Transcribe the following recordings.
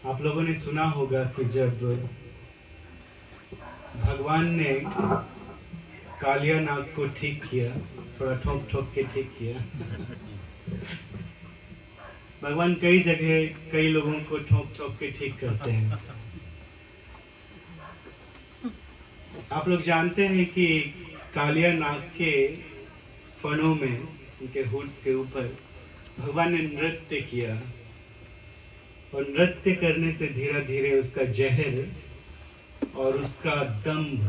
आप लोगों ने सुना होगा कि जब भगवान ने कालिया नाग को ठीक किया, थोड़ा ठोक ठोक के ठीक किया। भगवान कई जगह कई लोगों को ठोक ठोक के ठीक करते हैं। आप लोग जानते हैं कि कालिया नाग के फनों में, उनके हुड्स के ऊपर भगवान ने नृत्य किया और नृत्य करने से धीरे धीरे उसका जहर और उसका दंभ,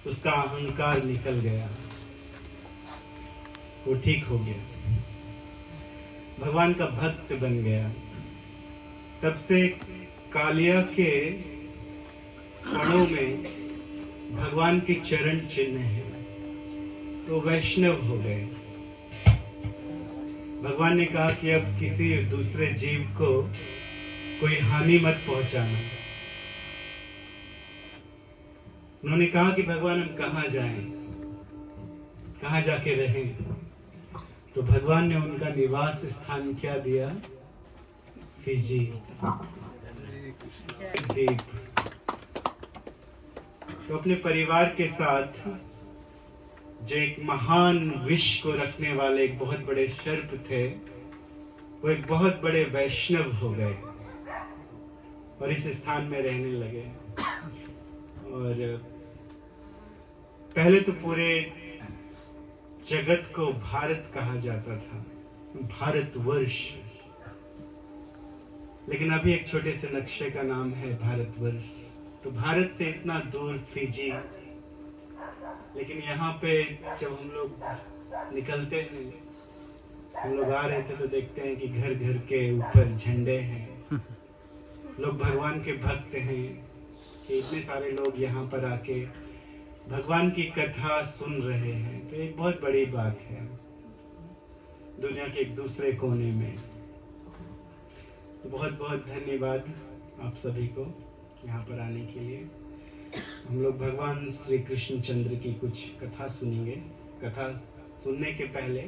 उसका अहंकार निकल गया, वो ठीक हो गया, भगवान का भक्त बन गया। तब से कालिया के फणों में भगवान के चरण चिन्ह है, तो वैष्णव हो गए। भगवान ने कहा कि अब किसी दूसरे जीव को कोई हानि मत पहुंचाना। उन्होंने कहा कि भगवान हम कहाँ जाएं, कहाँ जाके रहें? तो भगवान ने उनका निवास स्थान क्या दिया? फिजी, द्वीप। तो अपने परिवार के साथ जो एक महान विष को रखने वाले एक बहुत बड़े सर्प थे, वो एक बहुत बड़े वैष्णव हो गए और इस स्थान में रहने लगे। और पहले तो पूरे जगत को भारत कहा जाता था, भारतवर्ष, लेकिन अभी एक छोटे से नक्शे का नाम है भारतवर्ष। तो भारत से इतना दूर फिजी, लेकिन यहाँ पे जब हम लोग निकलते हैं, हम लोग आ रहे थे तो देखते हैं कि घर घर के ऊपर झंडे हैं, लोग भगवान के भक्त हैं, कि इतने सारे लोग यहाँ पर आके भगवान की कथा सुन रहे हैं। तो एक बहुत बड़ी बात है दुनिया के एक दूसरे कोने में। तो बहुत बहुत धन्यवाद आप सभी को यहाँ पर आने के लिए। हम लोग भगवान श्री कृष्ण चंद्र की कुछ कथा सुनेंगे। कथा सुनने के पहले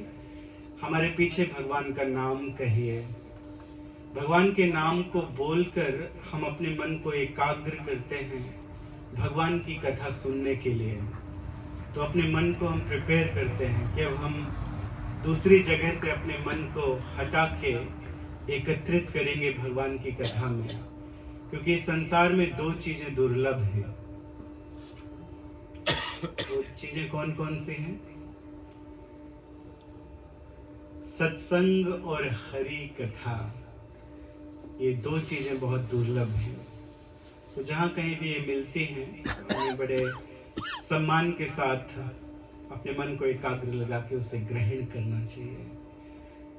हमारे पीछे भगवान का नाम कहिए। भगवान के नाम को बोलकर हम अपने मन को एकाग्र करते हैं भगवान की कथा सुनने के लिए। तो अपने मन को हम प्रिपेयर करते हैं कि अब हम दूसरी जगह से अपने मन को हटा के एकत्रित करेंगे भगवान की कथा में, क्योंकि इस संसार में दो चीजें दुर्लभ हैं। वो चीजें कौन कौन सी हैं? सत्संग और हरि कथा, ये दो चीजें बहुत दुर्लभ हैं। तो जहाँ कहीं भी ये मिलती हैं, हमें बड़े सम्मान के साथ अपने मन को एकाग्र लगा के उसे ग्रहण करना चाहिए।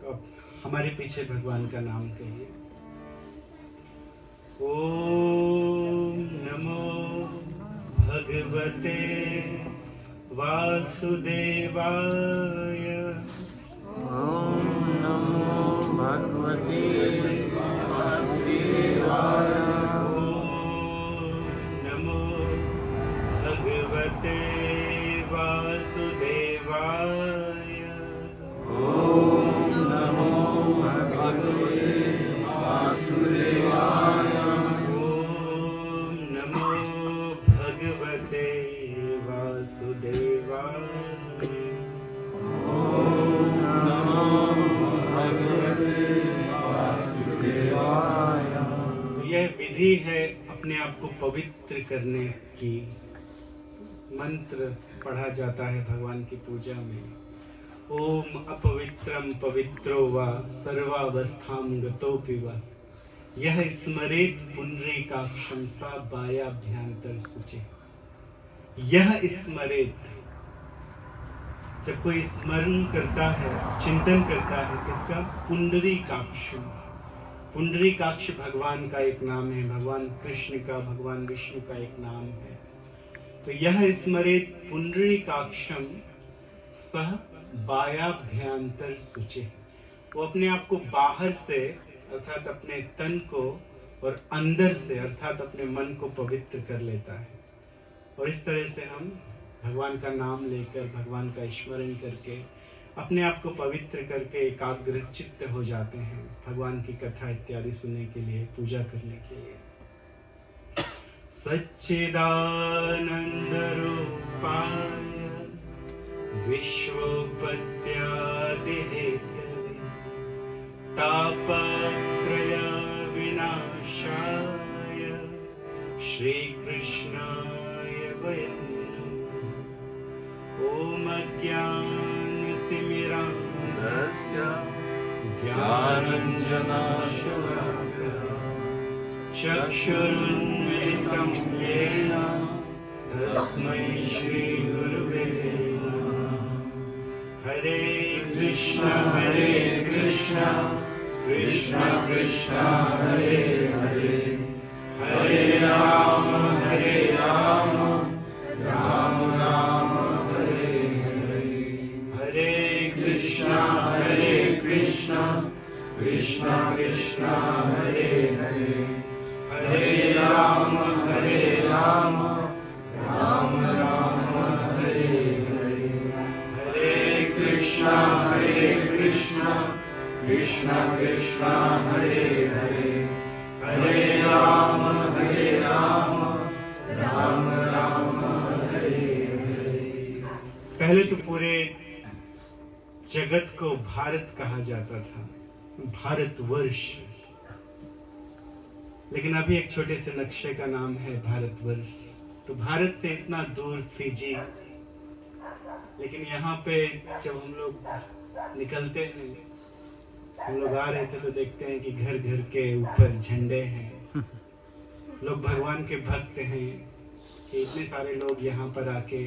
तो अब हमारे पीछे भगवान का नाम कहिए। ओम नमो भगवते वासुदेवाय। ओम नमो भगवते वासुदेवाय। ओम नमो भगवते वासुदेवाय। ओम नमो भगवते वासुदेवाय। ओम नमो भगवते वासुदेवाय। ओम नमो भगवते वासुदेवाय। यह विधि है अपने आप को पवित्र करने की। मंत्र पढ़ा जाता है भगवान की पूजा में। ओम अपवित्रम पवित्रो वा सर्वावस्थां गतोऽपि वा यह स्मरेत पुंडरीकाक्षं सा बायाभ्यंतर शुचि। यह स्मरेत, जब कोई स्मरण करता है, चिंतन करता है किसका? पुंडरीकाक्षं। पुंडरीकाक्ष भगवान का एक नाम है, भगवान कृष्ण का, भगवान विष्णु का एक नाम है। तो यह स्मरेत पुंडरीकाक्षं सह बायाभ्यंतर शुचि। वो अपने आप को बाहर से अर्थात अपने तन को और अंदर से अर्थात अपने मन को पवित्र कर लेता है। और इस तरह से हम भगवान का नाम लेकर, भगवान का स्मरण करके अपने आप को पवित्र करके एकाग्र चित्त हो जाते हैं भगवान की कथा इत्यादि सुनने के लिए, पूजा करने के लिए। सच्चिदानंद रूपाय विश्वोपत्यादि हेतवे तापत्रय विनाशाय श्री कृष्णाय वयं ओम ज्ञानतिमिरान्धस्य ज्ञानाञ्जनाशलाकया चक्षुरुन्मिलितं येन तस्मै श्रीगुरुवे नमः। हरे कृष्ण कृष्ण कृष्ण हरे हरे, हरे राम राम राम हरे हरे। हरे कृष्ण कृष्ण कृष्ण हरे हरे, हरे राम राम राम हरे हरे। हरे कृष्ण कृष्ण कृष्ण हरे हरे, हरे राम राम राम हरे हरे। पहले तो पूरे जगत को भारत कहा जाता था, भारतवर्ष, लेकिन अभी एक छोटे से नक्शे का नाम है भारतवर्ष। तो भारत से इतना दूर फिजी, लेकिन यहाँ पे जब हम लोग निकलते हैं, हम लोग आ रहे थे तो देखते हैं कि घर घर के ऊपर झंडे हैं, लोग भगवान के भक्त हैं कि इतने सारे लोग यहाँ पर आके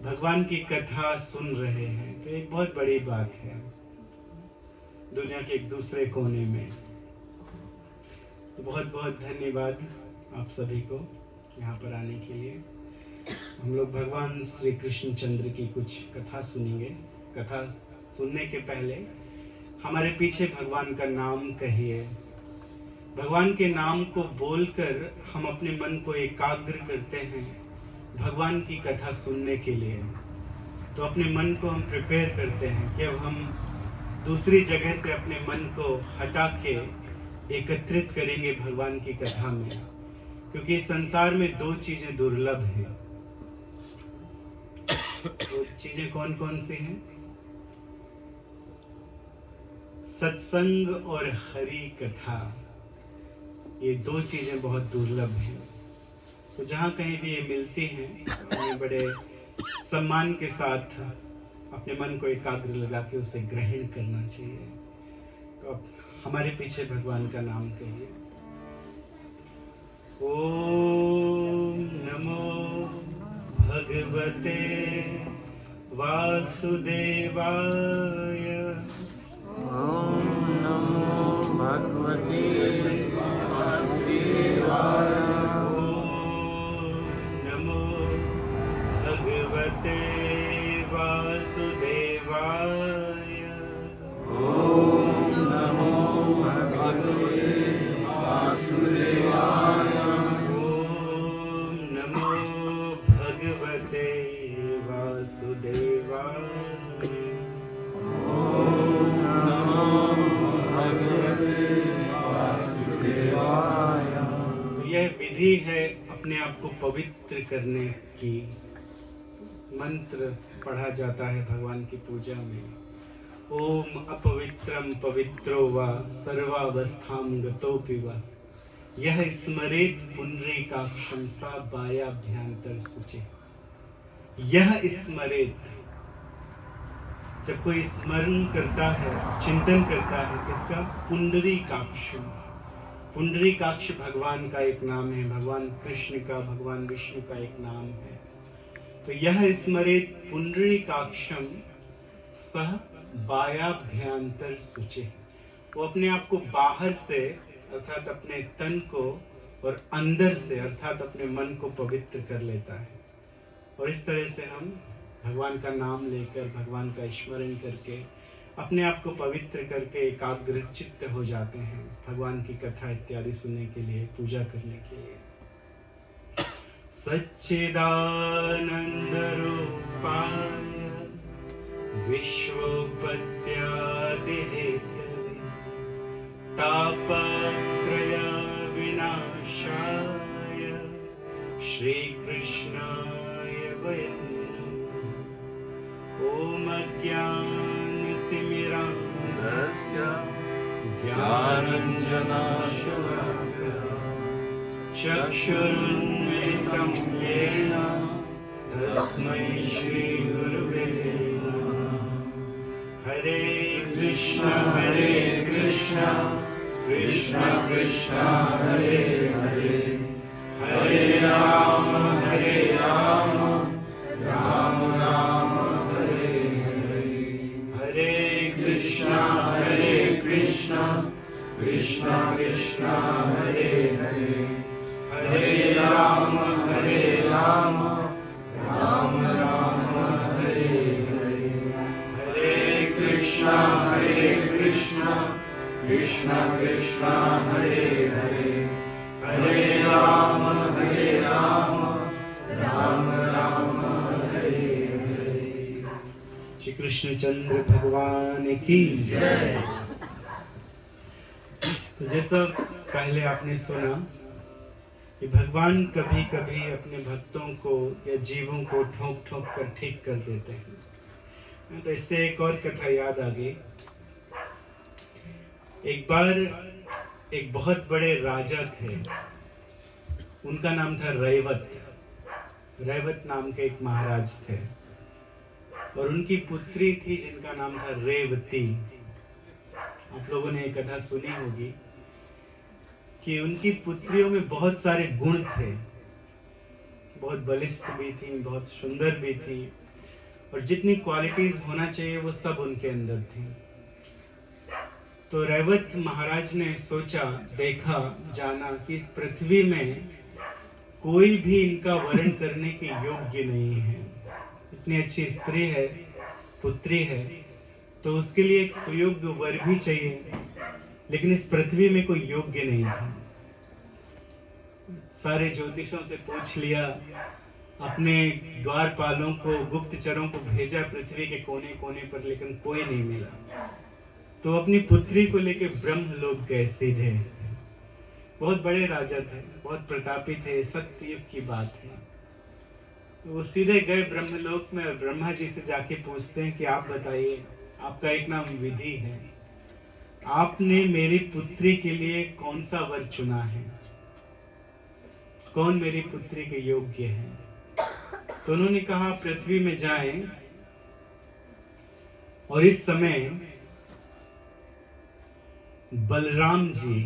भगवान की कथा सुन रहे हैं। तो एक बहुत बड़ी बात है दुनिया के एक दूसरे कोने में। तो बहुत बहुत धन्यवाद आप सभी को यहाँ पर आने के लिए। हम लोग भगवान श्री कृष्ण चंद्र की कुछ कथा सुनेंगे। कथा सुनने के पहले हमारे पीछे भगवान का नाम कहिए। भगवान के नाम को बोलकर हम अपने मन को एकाग्र करते हैं भगवान की कथा सुनने के लिए। तो अपने मन को हम प्रिपेयर करते हैं कि अब हम दूसरी जगह से अपने मन को हटा के एकत्रित करेंगे भगवान की कथा में, क्योंकि इस संसार में दो चीजें दुर्लभ हैं। वो चीजें कौन कौन सी हैं? सत्संग और हरि कथा, ये दो चीजें बहुत दुर्लभ हैं। तो जहाँ कहीं भी ये मिलती हैं, हमें बड़े सम्मान के साथ अपने मन को एकाग्र लगा के उसे ग्रहण करना चाहिए। तो अब हमारे पीछे भगवान का नाम कहिए। ओम नमो भगवते वासुदेवाय। ओम नमो भगवते वासुदेवाय। ओम नमो भगवते वासुदेवाय। ओम नमो भगवते वासुदेवाय। ओम नमो भगवते वासुदेवाय। ओम नमो भगवते वासुदेवाय। यह विधि है अपने आप को पवित्र करने की। मंत्र पढ़ा जाता है भगवान की पूजा में। ओम अपवित्रम पवित्रो वा सर्वावस्थां गतोऽपि वा यह स्मरेत् पुंडरीकाक्षं सा बायाभ्यंतर शुचि। यह स्मरेत्, जब कोई स्मरण करता है, चिंतन करता है किसका? पुंडरीकाक्षं। पुंडरीकाक्ष भगवान का एक नाम है, भगवान कृष्ण का, भगवान विष्णु का एक नाम है। तो यह स्मरेत् पुंडरीकाक्षं सह बायाभ्यंतर शुचि। वो अपने आप को बाहर से अर्थात अपने तन को और अंदर से अर्थात अपने मन को पवित्र कर लेता है। और इस तरह से हम भगवान का नाम लेकर, भगवान का स्मरण करके अपने आप को पवित्र करके एकाग्र चित्त हो जाते हैं भगवान की कथा इत्यादि सुनने के लिए, पूजा करने के लिए। सच्चिदानंद रूपाय विश्वोपत्यादिहेतवे तापत्रय विनाशाय श्रीकृष्णाय वयं नमः। ॐ अज्ञानतिमिरान्धस्य ज्ञानाञ्जनशलाकया चक्षुरुन्मिलितं येन तस्मै श्रीगुरुवे नमः। हरे कृष्ण कृष्ण कृष्ण हरे हरे, हरे राम राम राम हरे हरे। हरे कृष्ण कृष्ण कृष्ण हरे हरे, हरे राम राम राम हरे हरे। हरे कृष्ण कृष्ण कृष्ण हरे हरे, हरे राम राम राम हरे हरे। श्री कृष्णचंद्र भगवान की जय। तो जैसा पहले आपने सुना कि भगवान कभी कभी अपने भक्तों को या जीवों को ठोक ठोक कर ठीक कर देते हैं। तो इससे एक और कथा याद आ गई। एक बार एक बहुत बड़े राजा थे, उनका नाम था रैवत। रैवत नाम के एक महाराज थे और उनकी पुत्री थी जिनका नाम था रेवती। आप लोगों ने एक कथा सुनी होगी कि उनकी पुत्रियों में बहुत सारे गुण थे, बहुत बलिष्ठ भी थी, बहुत सुंदर भी थी, और जितनी क्वालिटीज होना चाहिए वो सब उनके अंदर थी। तो रैवत महाराज ने सोचा, देखा, जाना कि इस पृथ्वी में कोई भी इनका वर्ण करने के योग्य नहीं है। इतनी अच्छी स्त्री है, पुत्री है, तो उसके लिए एक सुयोग्य वर भी चाहिए, लेकिन इस पृथ्वी में कोई योग्य नहीं था। सारे ज्योतिषों से पूछ लिया, अपने द्वारपालों को, गुप्तचरों को भेजा पृथ्वी के कोने कोने पर, लेकिन कोई नहीं मिला। तो अपनी पुत्री को लेकर ब्रह्मलोक गए सीधे। बहुत बड़े राजा थे, बहुत प्रतापी थे, सत्ययुग की बात है। तो वो सीधे गए ब्रह्मलोक में और ब्रह्मा जी से जाके पूछते हैं कि आप बताइए, आपका एक नाम विधि है, आपने मेरी पुत्री के लिए कौन सा वर चुना है, कौन मेरी पुत्री के योग्य है। तो उन्होंने कहा पृथ्वी में जाएं और इस समय बलराम जी,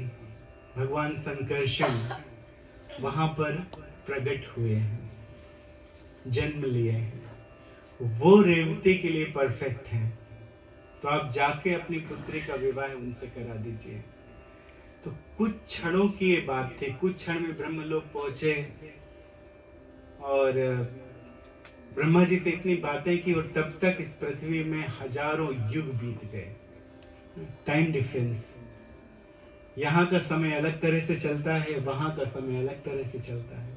भगवान संकर्षण वहां पर प्रकट हुए हैं, जन्म लिए हैं, वो रेवती के लिए परफेक्ट हैं। तो आप जाके अपनी पुत्री का विवाह उनसे करा दीजिए। तो कुछ क्षणों की ये बात थी, कुछ क्षण में ब्रह्मलोक पहुंचे और ब्रह्मा जी से इतनी बातें की, और तब तक इस पृथ्वी में हजारों युग बीत गए। टाइम डिफरेंस, यहाँ का समय अलग तरह से चलता है, वहां का समय अलग तरह से चलता है।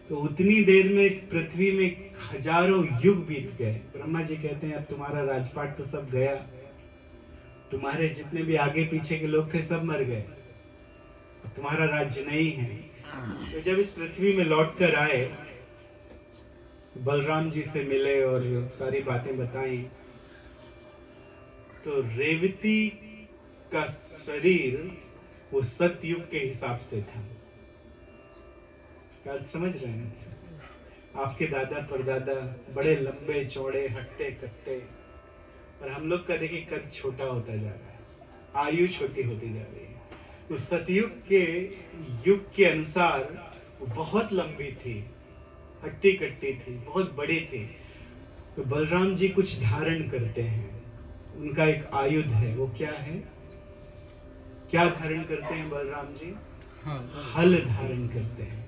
तो उतनी देर में इस पृथ्वी में हजारों युग बीत गए। ब्रह्मा जी कहते हैं अब तुम्हारा राजपाट तो सब गया, तुम्हारे जितने भी आगे पीछे के लोग थे सब मर गए, तुम्हारा राज्य नहीं है। तो जब इस पृथ्वी में लौट कर आए, बलराम जी से मिले और सारी बातें बताई, तो रेवती का शरीर वो सतयुग के हिसाब से था। समझ रहे हैं? आपके दादा परदादा बड़े लंबे चौड़े हट्टे कट्टे, और हम लोग का देखिए कद छोटा होता जा रहा है, आयु छोटी होती जा रही है। तो सतयुग के युग के अनुसार वो बहुत लंबी थी, हट्टी कट्टी थी, बहुत बड़ी थी। तो बलराम जी कुछ धारण करते हैं, उनका एक आयुध है। वो क्या है? क्या धारण करते हैं बलराम जी? हल धारण करते हैं।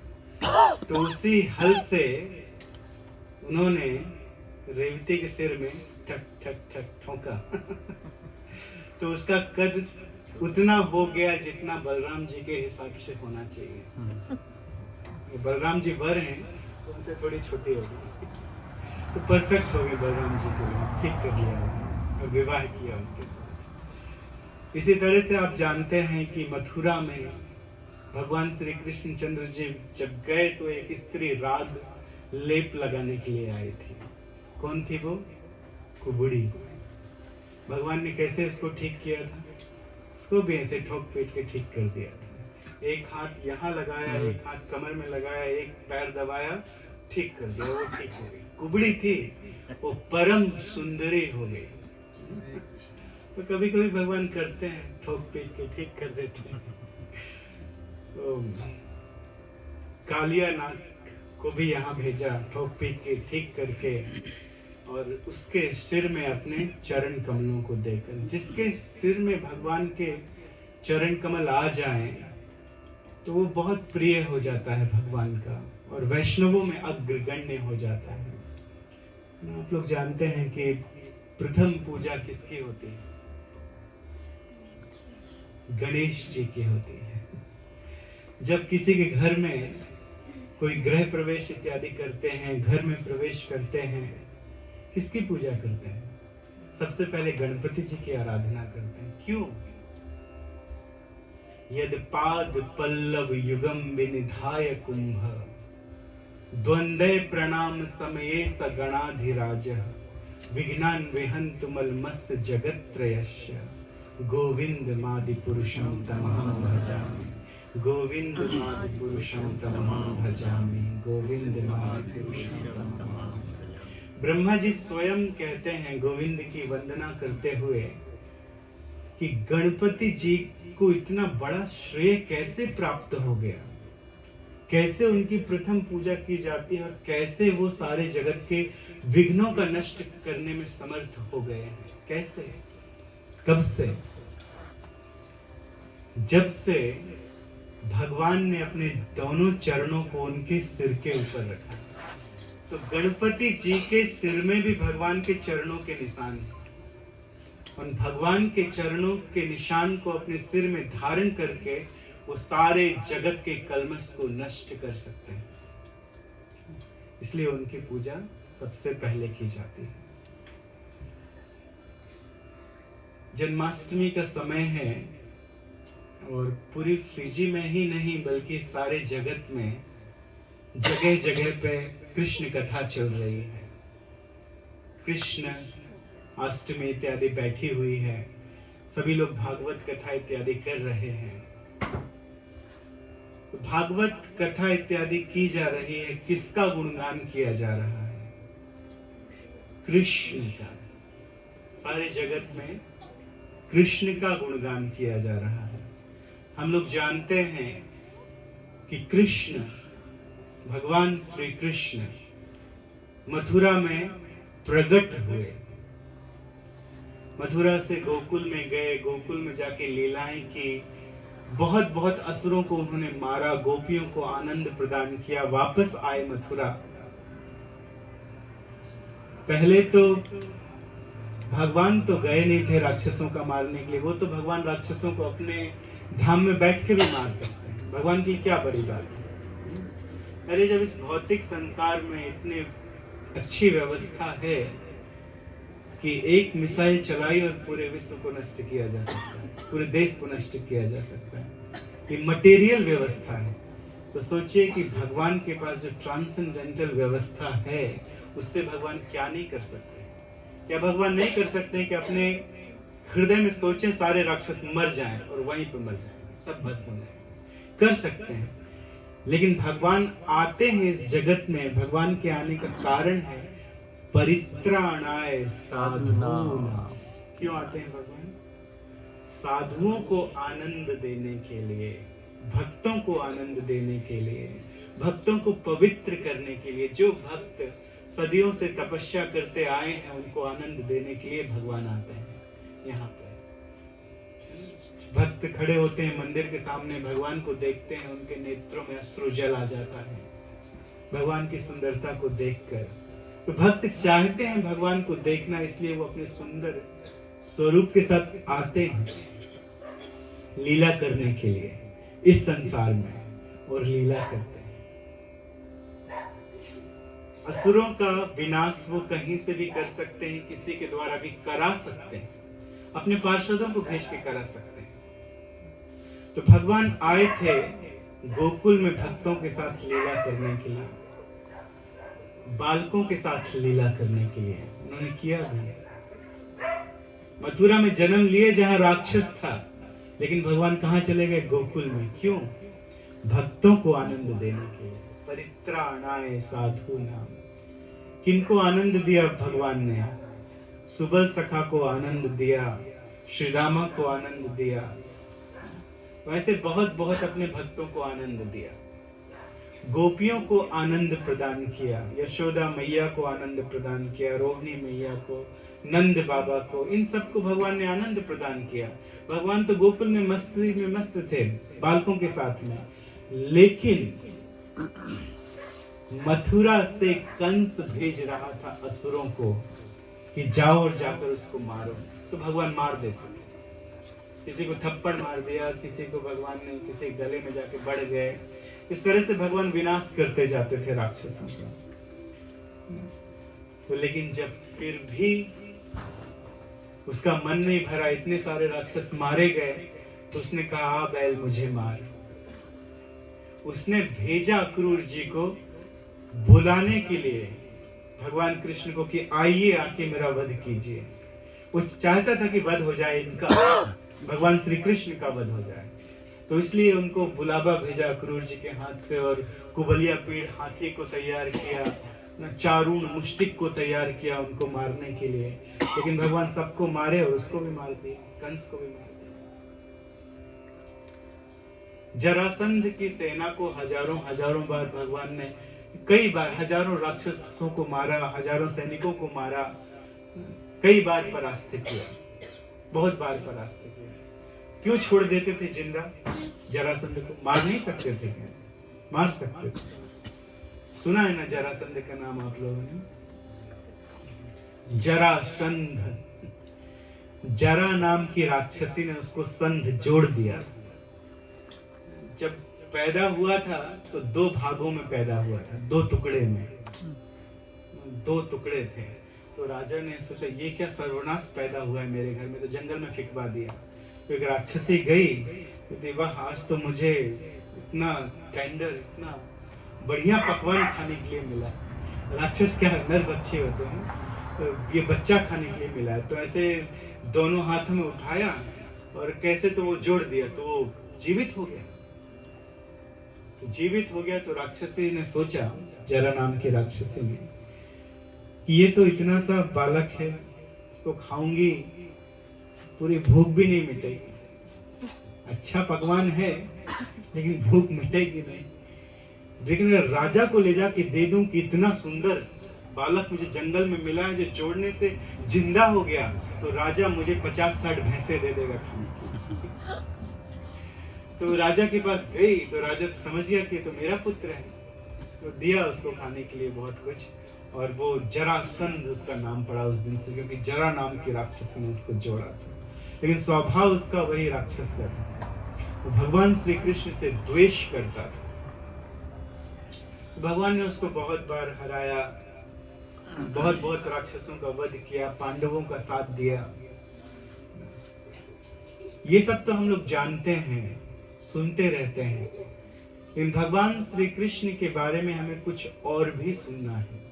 तो उसी हल से उन्होंने रेवती के सिर में ठक ठक ठक ठोका। तो उसका कद उतना हो गया जितना बलराम जी के हिसाब से होना चाहिए। बलराम जी वर हैं, तो उनसे थोड़ी छोटी हो गई। तो परफेक्ट हो गए भगवान जी के लिए, ठीक कर लिया और विवाह किया उनके साथ। इसी तरह से आप जानते हैं कि मथुरा में भगवान श्री कृष्ण चंद्र जी जब गए तो एक स्त्री राग लेप लगाने के लिए आई थी। कौन थी वो? कुबड़ी। भगवान ने कैसे उसको ठीक किया था? उसको भी ऐसे ठोक पीट के ठीक कर दिया था। एक हाथ यहाँ लगाया, एक हाथ कमर में लगाया, एक पैर दबाया, ठीक कर दिया, वो ठीक हो गई। कुबड़ी थी, वो परम सुंदरी हो गई। तो कभी कभी भगवान करते हैं, ठोक पीट के ठीक कर देते हैं। तो कालिया नाग को भी यहाँ भेजा, ठोक पीट के ठीक करके, और उसके सिर में अपने चरण कमलों को देकर। जिसके सिर में भगवान के चरण कमल आ जाएं तो वो बहुत प्रिय हो जाता है भगवान का, और वैष्णवों में अग्रगण्य हो जाता है। आप लोग जानते हैं कि प्रथम पूजा किसकी होती है? गणेश जी की होती है। जब किसी के घर में कोई गृह प्रवेश इत्यादि करते हैं, घर में प्रवेश करते हैं, किसकी पूजा करते हैं? सबसे पहले गणपति जी की आराधना करते हैं। क्यों? यद पाद पल्लव युगम विनिधाय कुंभ द्वंद्वे प्रणाम समये स गणाधिराज विघ्नान विहंतु मलमस्य जगत्त्रयस्य गोविंद मादि पुरुषं तमहं भजामि गोविंद मादि पुरुषं तमहं भजामि गोविंद मादि पुरुषं तमहं। ब्रह्मा जी स्वयं कहते हैं गोविंद की वंदना करते हुए कि गणपति जी को इतना बड़ा श्रेय कैसे प्राप्त हो गया, कैसे उनकी प्रथम पूजा की जाती है और कैसे वो सारे जगत के विघ्नों का नष्ट करने में समर्थ हो गए हैं। कैसे? कब से? जब से भगवान ने अपने दोनों चरणों को उनके सिर के ऊपर रखा। तो गणपति जी के सिर में भी भगवान के चरणों के निशान हैं। उन भगवान के चरणों के निशान को अपने सिर में धारण करके वो सारे जगत के कल्मश को नष्ट कर सकते हैं। इसलिए उनकी पूजा सबसे पहले की जाती है। जन्माष्टमी का समय है और पूरी फिजी में ही नहीं बल्कि सारे जगत में जगह जगह पे कृष्ण कथा चल रही है। कृष्ण अष्टमी इत्यादि बैठी हुई है, सभी लोग भागवत कथा इत्यादि कर रहे हैं। तो भागवत कथा इत्यादि की जा रही है, किसका गुणगान किया जा रहा है? कृष्ण का। सारे जगत में कृष्ण का गुणगान किया जा रहा है। हम लोग जानते हैं कि कृष्ण, भगवान श्री कृष्ण मथुरा में प्रकट हुए। मथुरा से गोकुल में गए, गोकुल में जाके लीलाएं की, बहुत बहुत असुरों को उन्होंने मारा, गोपियों को आनंद प्रदान किया, वापस आए मथुरा। पहले तो भगवान तो गए नहीं थे राक्षसों का मारने के लिए, वो तो भगवान राक्षसों को अपने धाम में बैठ के भी मार सकते हैं। भगवान की क्या बड़ी बात है। अरे जब इस भौतिक संसार में इतनी अच्छी व्यवस्था है कि एक मिसाइल चलाई और पूरे विश्व को नष्ट किया जा सकता है, पूरे देश को नष्ट किया जा सकता है, ये मटेरियल व्यवस्था है। तो सोचिए कि भगवान के पास जो ट्रांसेंडेंटल व्यवस्था है उससे भगवान क्या नहीं कर सकते। क्या भगवान नहीं कर सकते कि अपने हृदय में सोचें सारे राक्षस मर जाएं और वहीं पर मर जाएं, सब भस्म हो जाएं? कर सकते हैं। लेकिन भगवान आते हैं इस जगत में, भगवान के आने का कारण है परित्राणाय साधूनां। क्यों आते हैं भगवान? साधुओं को आनंद देने के लिए, भक्तों को आनंद देने के लिए, भक्तों को पवित्र करने के लिए। जो भक्त सदियों से तपस्या करते आए हैं उनको आनंद देने के लिए भगवान आते हैं यहाँ पे। भक्त खड़े होते हैं मंदिर के सामने, भगवान को देखते हैं, उनके नेत्रों में अश्रु जल आ जाता है भगवान की सुंदरता को देखकर। तो भक्त चाहते हैं भगवान को देखना, इसलिए वो अपने सुंदर स्वरूप के साथ आते हैं लीला करने के लिए इस संसार में, और लीला करते हैं। असुरों का विनाश वो कहीं से भी कर सकते हैं, किसी के द्वारा भी करा सकते हैं, अपने पार्षदों को भेज के करा सकते हैं। तो भगवान आए थे गोकुल में भक्तों के साथ लीला करने के लिए, बालकों के साथ लीला करने के लिए। उन्होंने किया भी। मथुरा में जन्म लिए जहां राक्षस था, लेकिन भगवान कहां चले गए? गोकुल में। क्यों? भक्तों को आनंद देने के लिए। परित्राणाय साधु नाम। किनको आनंद दिया भगवान ने? सुबल सखा को आनंद दिया, श्री रामा को आनंद दिया, वैसे बहुत बहुत अपने भक्तों को आनंद दिया। गोपियों को आनंद प्रदान किया, यशोदा मैया को आनंद प्रदान किया, रोहिणी मैया को, नंद बाबा को, इन सबको भगवान ने आनंद प्रदान किया। भगवान तो गोकुल में मस्ती में मस्त थे बालकों के साथ में, लेकिन मथुरा से कंस भेज रहा था असुरों को कि जाओ और जाकर उसको मारो, तो भगवान मार देते। किसी को थप्पड़ मार दिया, किसी को भगवान ने किसी गले में जाके बढ़ गए। इस तरह से भगवान विनाश करते जाते थे राक्षसों का। तो लेकिन जब फिर भी उसका मन नहीं भरा, इतने सारे राक्षस मारे गए, तो उसने कहा आ बैल मुझे मार। उसने भेजा अक्रूर जी को बुलाने के लिए भगवान कृष्ण को कि आइए आके मेरा वध कीजिए। वो चाहता था कि वध हो जाए इनका, भगवान श्री कृष्ण का वध हो जाए। तो इसलिए उनको बुलावा भेजा अक्रूर जी के हाथ से, और कुबलिया पीड़ हाथी को तैयार किया, चारून मुष्टिक को तैयार किया उनको मारने के लिए। लेकिन भगवान सबको मारे और उसको भी मार दिए, कंस को भी मार दिया। जरासंध की सेना को हजारों हजारों बार भगवान ने कई बार हजारों राक्षसों को मारा, हजारों सैनिकों को मारा, कई बार परास्त किया, बहुत बार परास्त किया। क्यों छोड़ देते थे जिंदा? जरासंध को मार नहीं सकते थे क्या? मार सकते थे। सुना है ना जरासंध का नाम आप लोगों ने? जरासंध, जरा नाम की राक्षसी ने उसको संध जोड़ दिया। जब पैदा हुआ था तो 2 भागों में पैदा हुआ था, 2 टुकड़े में, 2 टुकड़े थे। तो राजा ने सोचा ये क्या सर्वनाश पैदा हुआ है मेरे घर में, तो जंगल में फिकवा दिया। तो एक राक्षसी गई, तो वाह आज तो मुझे इतना टेंडर, इतना बढ़िया पकवान खाने के लिए मिला। राक्षस क्या नर बच्चे होते हैं, तो ये बच्चा खाने के लिए मिला है। तो ऐसे दोनों हाथों में उठाया और कैसे तो वो जोड़ दिया, तो वो जीवित हो गया। जीवित हो गया तो राक्षसी ने सोचा, जरा नाम की राक्षसी ने, कि ये तो इतना सा बालक है, तो खाऊंगी पूरी भूख भी नहीं मिटेगी। अच्छा पकवान है लेकिन भूख मिटेगी नहीं। लेकिन राजा को ले जाके दे दूं कि इतना सुंदर बालक मुझे जंगल में मिला है जो जोड़ने से जिंदा हो गया, तो राजा मुझे 50-60 भैंसे दे देगा खाने। तो राजा के पास गई तो राजा समझ गया कि तो मेरा पुत्र है, तो दिया उसको खाने के लिए बहुत कुछ। और वो जरासंध उसका नाम पड़ा उस दिन से, क्योंकि जरा नाम की राक्षसी ने उसको जोड़ा था। लेकिन स्वभाव उसका वही राक्षस का था, वो भगवान श्री कृष्ण से द्वेष करता था। भगवान ने उसको बहुत बार हराया, बहुत बहुत राक्षसों का वध किया, पांडवों का साथ दिया। ये सब तो हम लोग जानते हैं, सुनते रहते हैं, लेकिन भगवान श्री कृष्ण के बारे में हमें कुछ और भी सुनना है,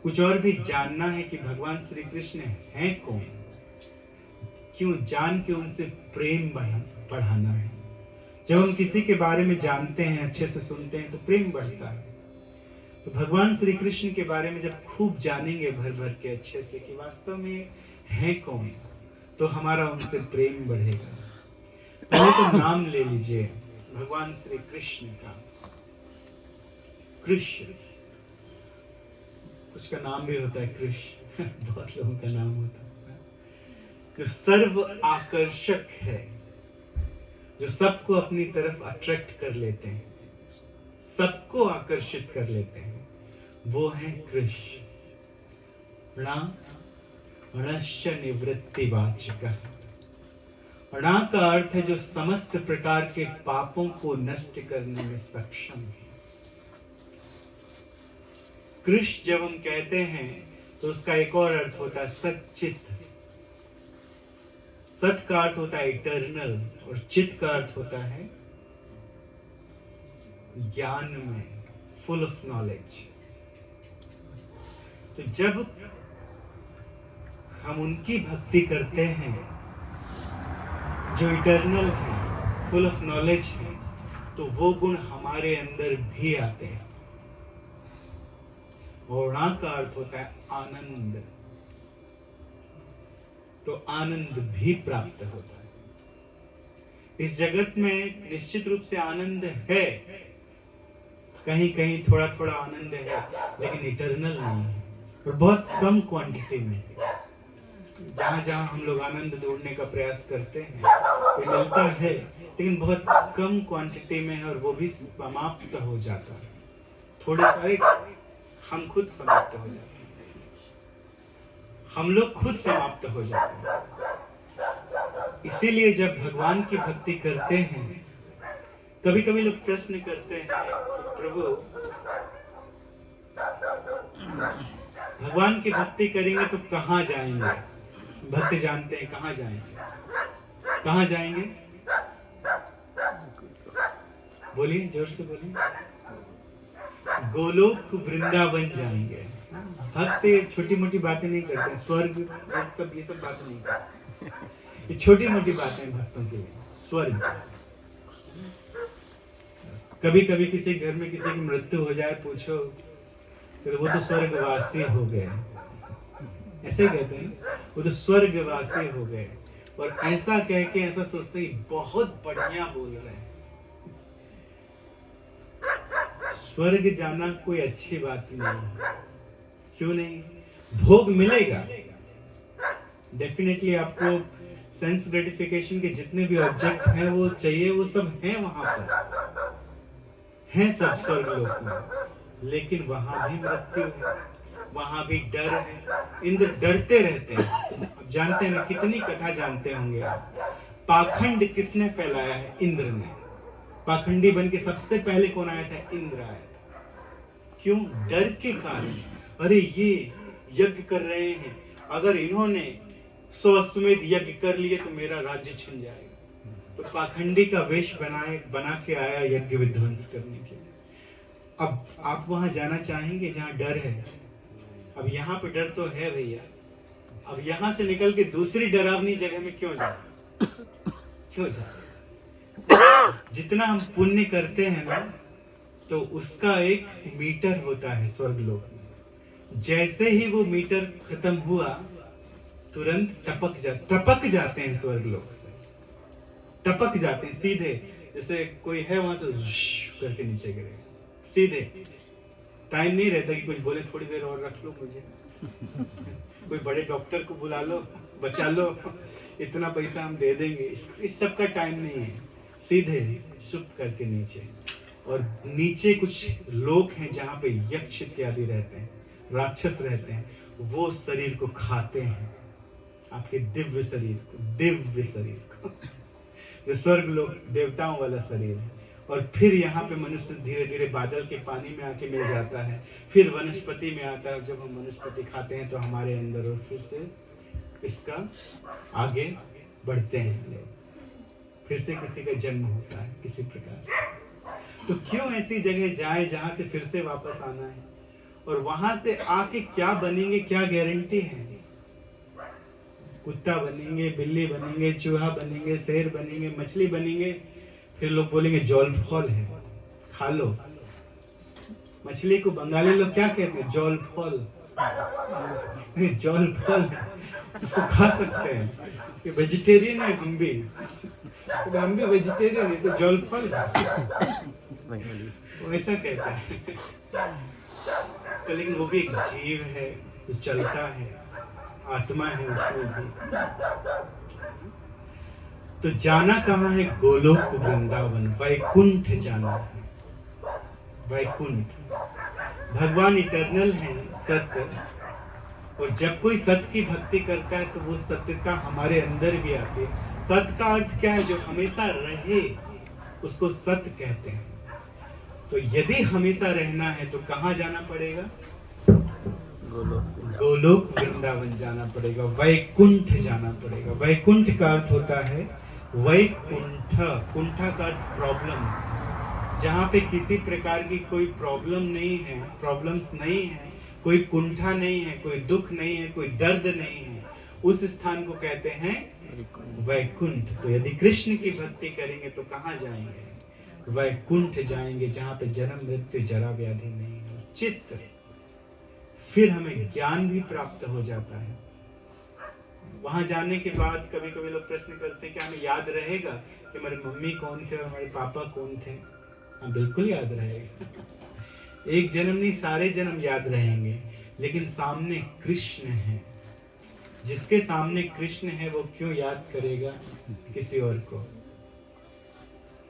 कुछ और भी जानना है कि भगवान श्री कृष्ण हैं कौन, क्यों जान के उनसे प्रेम बढ़ाना है। जब हम किसी के बारे में जानते हैं, अच्छे से सुनते हैं, तो प्रेम बढ़ता है। तो भगवान श्री कृष्ण के बारे में जब खूब जानेंगे भर भर के अच्छे से कि वास्तव में है कौन, तो हमारा उनसे प्रेम बढ़ेगा। पहले तो नाम ले लीजिए भगवान श्री कृष्ण का। कृष्ण, कुछ का नाम भी होता है कृष्ण, बहुत लोगों का नाम होता है। जो सर्व आकर्षक है, जो सबको अपनी तरफ अट्रैक्ट कर लेते हैं, सबको आकर्षित कर लेते हैं, वो है कृष्ण। णश्च निवृत्तिवाचकः। णा का अर्थ है जो समस्त प्रकार के पापों को नष्ट करने में सक्षम है। कृष्ण जब हम कहते हैं तो उसका एक और अर्थ होता है सच्चित। सत का अर्थ होता है इटर्नल और चित का अर्थ होता है ज्ञान में, फुल ऑफ नॉलेज। तो जब हम उनकी भक्ति करते हैं जो इटर्नल है, फुल ऑफ नॉलेज है, तो वो गुण हमारे अंदर भी आते हैं। और णा का अर्थ होता है आनंद, तो आनंद भी प्राप्त होता है। इस जगत में निश्चित रूप से आनंद है, कहीं कहीं थोड़ा थोड़ा आनंद है, लेकिन इटर्नल नहीं है और बहुत कम क्वांटिटी में। जहां जहां हम लोग आनंद ढूंढने का प्रयास करते हैं तो मिलता है, लेकिन बहुत कम क्वांटिटी में है और वो भी समाप्त हो जाता है। थोड़े सारे हम खुद समाप्त हो जाते हैं, हम लोग खुद समाप्त हो जाते हैं। इसीलिए जब भगवान की भक्ति करते हैं, कभी कभी लोग प्रश्न करते हैं, प्रभु भगवान की भक्ति करेंगे तो कहाँ जाएंगे? भक्त जानते हैं कहाँ जाएंगे, कहाँ जाएंगे? बोलिए, जोर से बोलिए। गोलोक वृंदावन जाएंगे। भक्त छोटी मोटी बातें नहीं करते, स्वर्ग ये सब बातें नहीं करते। ये छोटी मोटी बातें हैं भक्तों के लिए। स्वर्ग, कभी कभी किसी घर में किसी की मृत्यु हो जाए, पूछो तो वो तो स्वर्गवासी हो गए, ऐसे ही कहते हैं, वो तो स्वर्गवासी हो गए। और ऐसा कह के ऐसा सोचते हैं बहुत बढ़िया बोल रहे हैं। स्वर्ग जाना कोई अच्छी बात नहीं है। क्यों नहीं? भोग मिलेगा डेफिनेटली। आपको सेंस ग्रेटिफिकेशन के जितने भी ऑब्जेक्ट हैं वो चाहिए, वो सब हैं वहां पर, हैं सब स्वर्ग लोक में। लेकिन वहां भी मृत्यु है, वहां भी डर है। इंद्र डरते रहते हैं। अब जानते हैं ना, कितनी कथा जानते होंगे आप। पाखंड किसने फैलाया है? इंद्र ने। पाखंडी बन के सबसे पहले कौन आया था? इंद्र आया था। क्यों? डर के कारण। अरे ये यज्ञ कर रहे हैं, अगर इन्होंने 100 अश्वमेध यज्ञ कर लिए तो मेरा राज्य छिन जाएगा। तो पाखंडी का वेश बना के आया यज्ञ विध्वंस करने के लिए। अब आप वहां जाना चाहेंगे जहां डर है? अब यहाँ पे डर तो है भैया, अब यहाँ से निकल के दूसरी डरावनी जगह में क्यों जाए? क्यों जाए? जितना हम पुण्य करते हैं ना, तो उसका एक मीटर होता है स्वर्गलोक में। जैसे ही वो मीटर खत्म हुआ, तुरंत टपक जाते हैं स्वर्गलोक से, टपक जाते हैं सीधे। जैसे कोई है वहां से करके नीचे गिरे सीधे। टाइम नहीं रहता कि कुछ बोले थोड़ी देर और रख लो मुझे, कोई बड़े डॉक्टर को बुला लो, बचा लो, इतना पैसा हम दे देंगे। इस सब का टाइम नहीं है। सीधे सुप करके नीचे। और नीचे कुछ लोग हैं जहाँ पे यक्ष इत्यादि रहते हैं, राक्षस रहते हैं, वो शरीर को खाते हैं, आपके दिव्य शरीर को जो स्वर्ग लोग देवताओं वाला शरीर है। और फिर यहाँ पे मनुष्य धीरे धीरे बादल के पानी में आके मिल जाता है, फिर वनस्पति में आता है। जब हम वनस्पति खाते हैं तो हमारे अंदर और फिर से इसका आगे बढ़ते हैं लोग, फिर से किसी का जन्म होता है किसी प्रकार। तो क्यों ऐसी जगह जाए जहां से फिर से वापस आना है? और वहां से आके क्या बनेंगे, क्या गारंटी है? कुत्ता बनेंगे, बिल्ली बनेंगे, चूहा बनेंगे, शेर बनेंगे, मछली बनेंगे, फिर लोग बोलेंगे जॉलफॉल है, खा लो। मछली को बंगाली लोग क्या कहते हैं? जॉलफॉल। जॉलफॉल इसको खा सकते हैं, वेजिटेरियन है हम भी, तो हम भी वेजिटेरियन है, तो जॉलफॉल वो ऐसा कहता है। तो लेकिन वो भी एक जीव है, जो चलता है, आत्मा है उसमें भी। तो जाना कहाँ है? गोलोक वृंदावन, वैकुंठ जाना है। वैकुंठ, भगवान इटर्नल है, सत्य। और जब कोई सत्य की भक्ति करता है तो वो सत्यता हमारे अंदर भी आती है। सत्य का अर्थ क्या है? जो हमेशा रहे, उसको सत्य कहते हैं। तो यदि हमेशा रहना है तो कहाँ जाना पड़ेगा? गोलोक वृंदावन जाना पड़ेगा, वैकुंठ जाना पड़ेगा। वैकुंठ का अर्थ होता है वैकुंठ, कुंठा का अर्थ प्रॉब्लम्स, जहाँ पे किसी प्रकार की कोई प्रॉब्लम नहीं है, प्रॉब्लम्स नहीं है, कोई कुंठा नहीं है, कोई दुख नहीं है, कोई दर्द नहीं है, उस स्थान को कहते हैं वैकुंठ। तो यदि कृष्ण की भक्ति करेंगे तो कहाँ जाएंगे? वैकुंठ जाएंगे, जहाँ पे जन्म मृत्यु जरा व्याधि नहीं है। चित्त, फिर हमें ज्ञान भी प्राप्त हो जाता है। वहां जाने के बाद कभी कभी लोग प्रश्न करते हैं कि हमें याद रहेगा कि हमारे मम्मी कौन थे और हमारे पापा कौन थे? हाँ, बिल्कुल याद रहेगा। एक जन्म नहीं, सारे जन्म याद रहेंगे। लेकिन सामने कृष्ण है, जिसके सामने कृष्ण है वो क्यों याद करेगा किसी और को?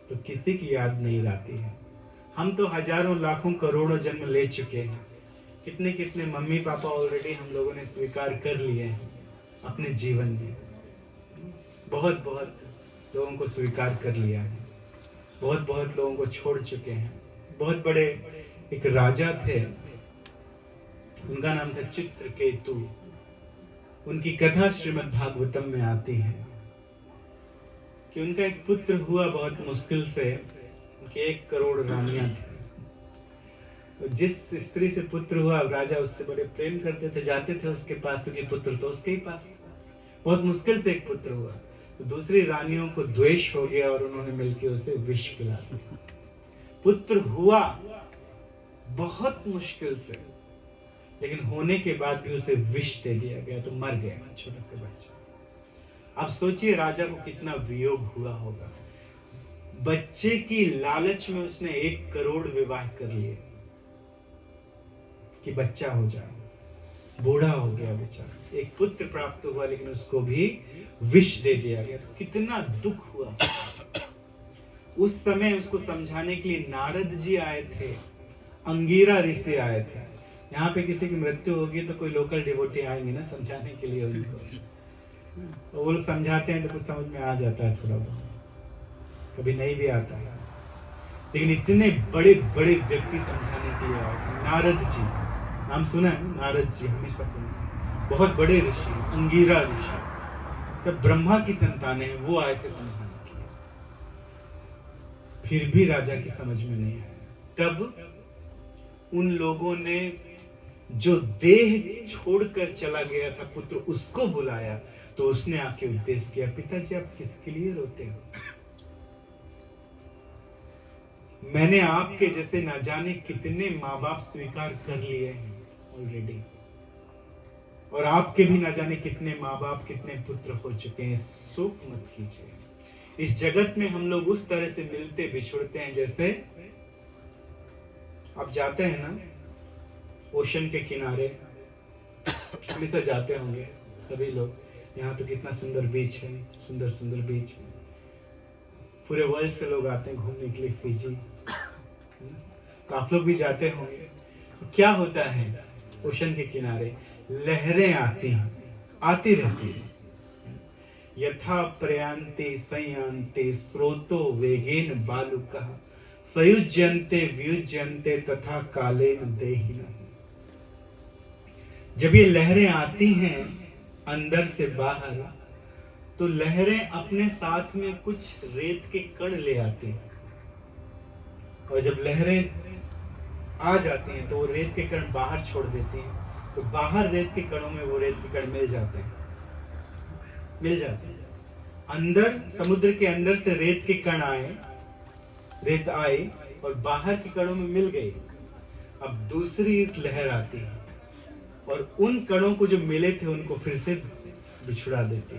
तो किसी की याद नहीं आती है। हम तो हजारों लाखों करोड़ों जन्म ले चुके हैं। कितने कितने मम्मी पापा ऑलरेडी हम लोगों ने स्वीकार कर लिए हैं अपने जीवन में। बहुत बहुत लोगों को स्वीकार कर लिया है, बहुत बहुत लोगों को छोड़ चुके हैं। बहुत बड़े एक राजा थे, उनका नाम था चित्रकेतु। उनकी कथा श्रीमद् भागवतम में आती है कि उनका एक पुत्र हुआ बहुत मुश्किल से। उनकी 1 करोड़ रानियां थी। तो जिस स्त्री से पुत्र हुआ, राजा उससे बड़े प्रेम करते थे, जाते थे उसके पास, क्योंकि पुत्र तो उसके ही पास। बहुत मुश्किल से एक पुत्र हुआ, तो दूसरी रानियों को द्वेष हो गया और उन्होंने मिलकर उसे विष पिला दिया। पुत्र हुआ बहुत मुश्किल से, लेकिन होने के बाद भी उसे विष दे दिया गया, तो मर गया छोटा सा बच्चा। अब सोचिए राजा को कितना वियोग हुआ होगा। बच्चे की लालच में उसने 1 करोड़ विवाह कर लिए कि बच्चा हो जाए। बूढ़ा हो गया बेचारा। एक पुत्र प्राप्त हुआ, लेकिन उसको भी विष दे दिया गया। तो कितना दुख हुआ। उस समय उसको समझाने के लिए नारद जी आए थे, अंगीरा ऋषि आए थे। यहाँ पे किसी की मृत्यु होगी तो कोई लोकल डिवोटी आएंगे ना समझाने के लिए उनको। तो वो लोग समझाते हैं तो कुछ समझ में आ जाता है, थोड़ा बहुत, कभी नहीं भी आता है। लेकिन इतने बड़े बड़े व्यक्ति समझाने के लिए आए। नारद जी, नाम सुना है? नारद जी हमेशा सुना। बहुत बड़े ऋषि, अंगीरा ऋषि, सब ब्रह्मा की संतान है, वो आए थे समझाने के लिए। फिर भी राजा की समझ में नहीं आया। तब उन लोगों ने जो देह छोड़कर चला गया था पुत्र, उसको बुलाया। तो उसने आके उपदेश किया, पिताजी आप किसके लिए रोते हो? मैंने आपके जैसे ना जाने कितने माँ बाप स्वीकार कर लिए हैं ऑलरेडी, और आपके भी ना जाने कितने माँ बाप, कितने पुत्र हो चुके हैं। शोक मत कीजिए। इस जगत में हम लोग उस तरह से मिलते बिछुड़ते हैं, जैसे आप जाते हैं ना ओशन के किनारे, हमेशा जाते होंगे सभी लोग। यहाँ तो कितना सुंदर बीच है, सुंदर सुंदर बीच है। पूरे वर्ल्ड से लोग आते हैं घूमने के लिए फिजी। तो आप लोग भी जाते होंगे। तो क्या होता है ओशन के किनारे? लहरें आती हैं, आती रहती हैं। यथा प्रयांते संयांते स्रोतो वेगेन बालुकः सयुज्यन्ते व्युज्यन्ते तथा कालेन देहिनः। जब ये लहरें आती हैं अंदर से बाहर, तो लहरें अपने साथ में कुछ रेत के कण ले आती हैं, और जब लहरें आ जाती हैं तो वो रेत के कण बाहर छोड़ देती हैं। तो बाहर रेत के कणों में वो रेत के कण मिल जाते हैं। अंदर समुद्र के अंदर से रेत के कण आए, रेत आई और बाहर के कणों में मिल गई। अब दूसरी लहर आती है और उन कणों को जो मिले थे उनको फिर से बिछुड़ा देती,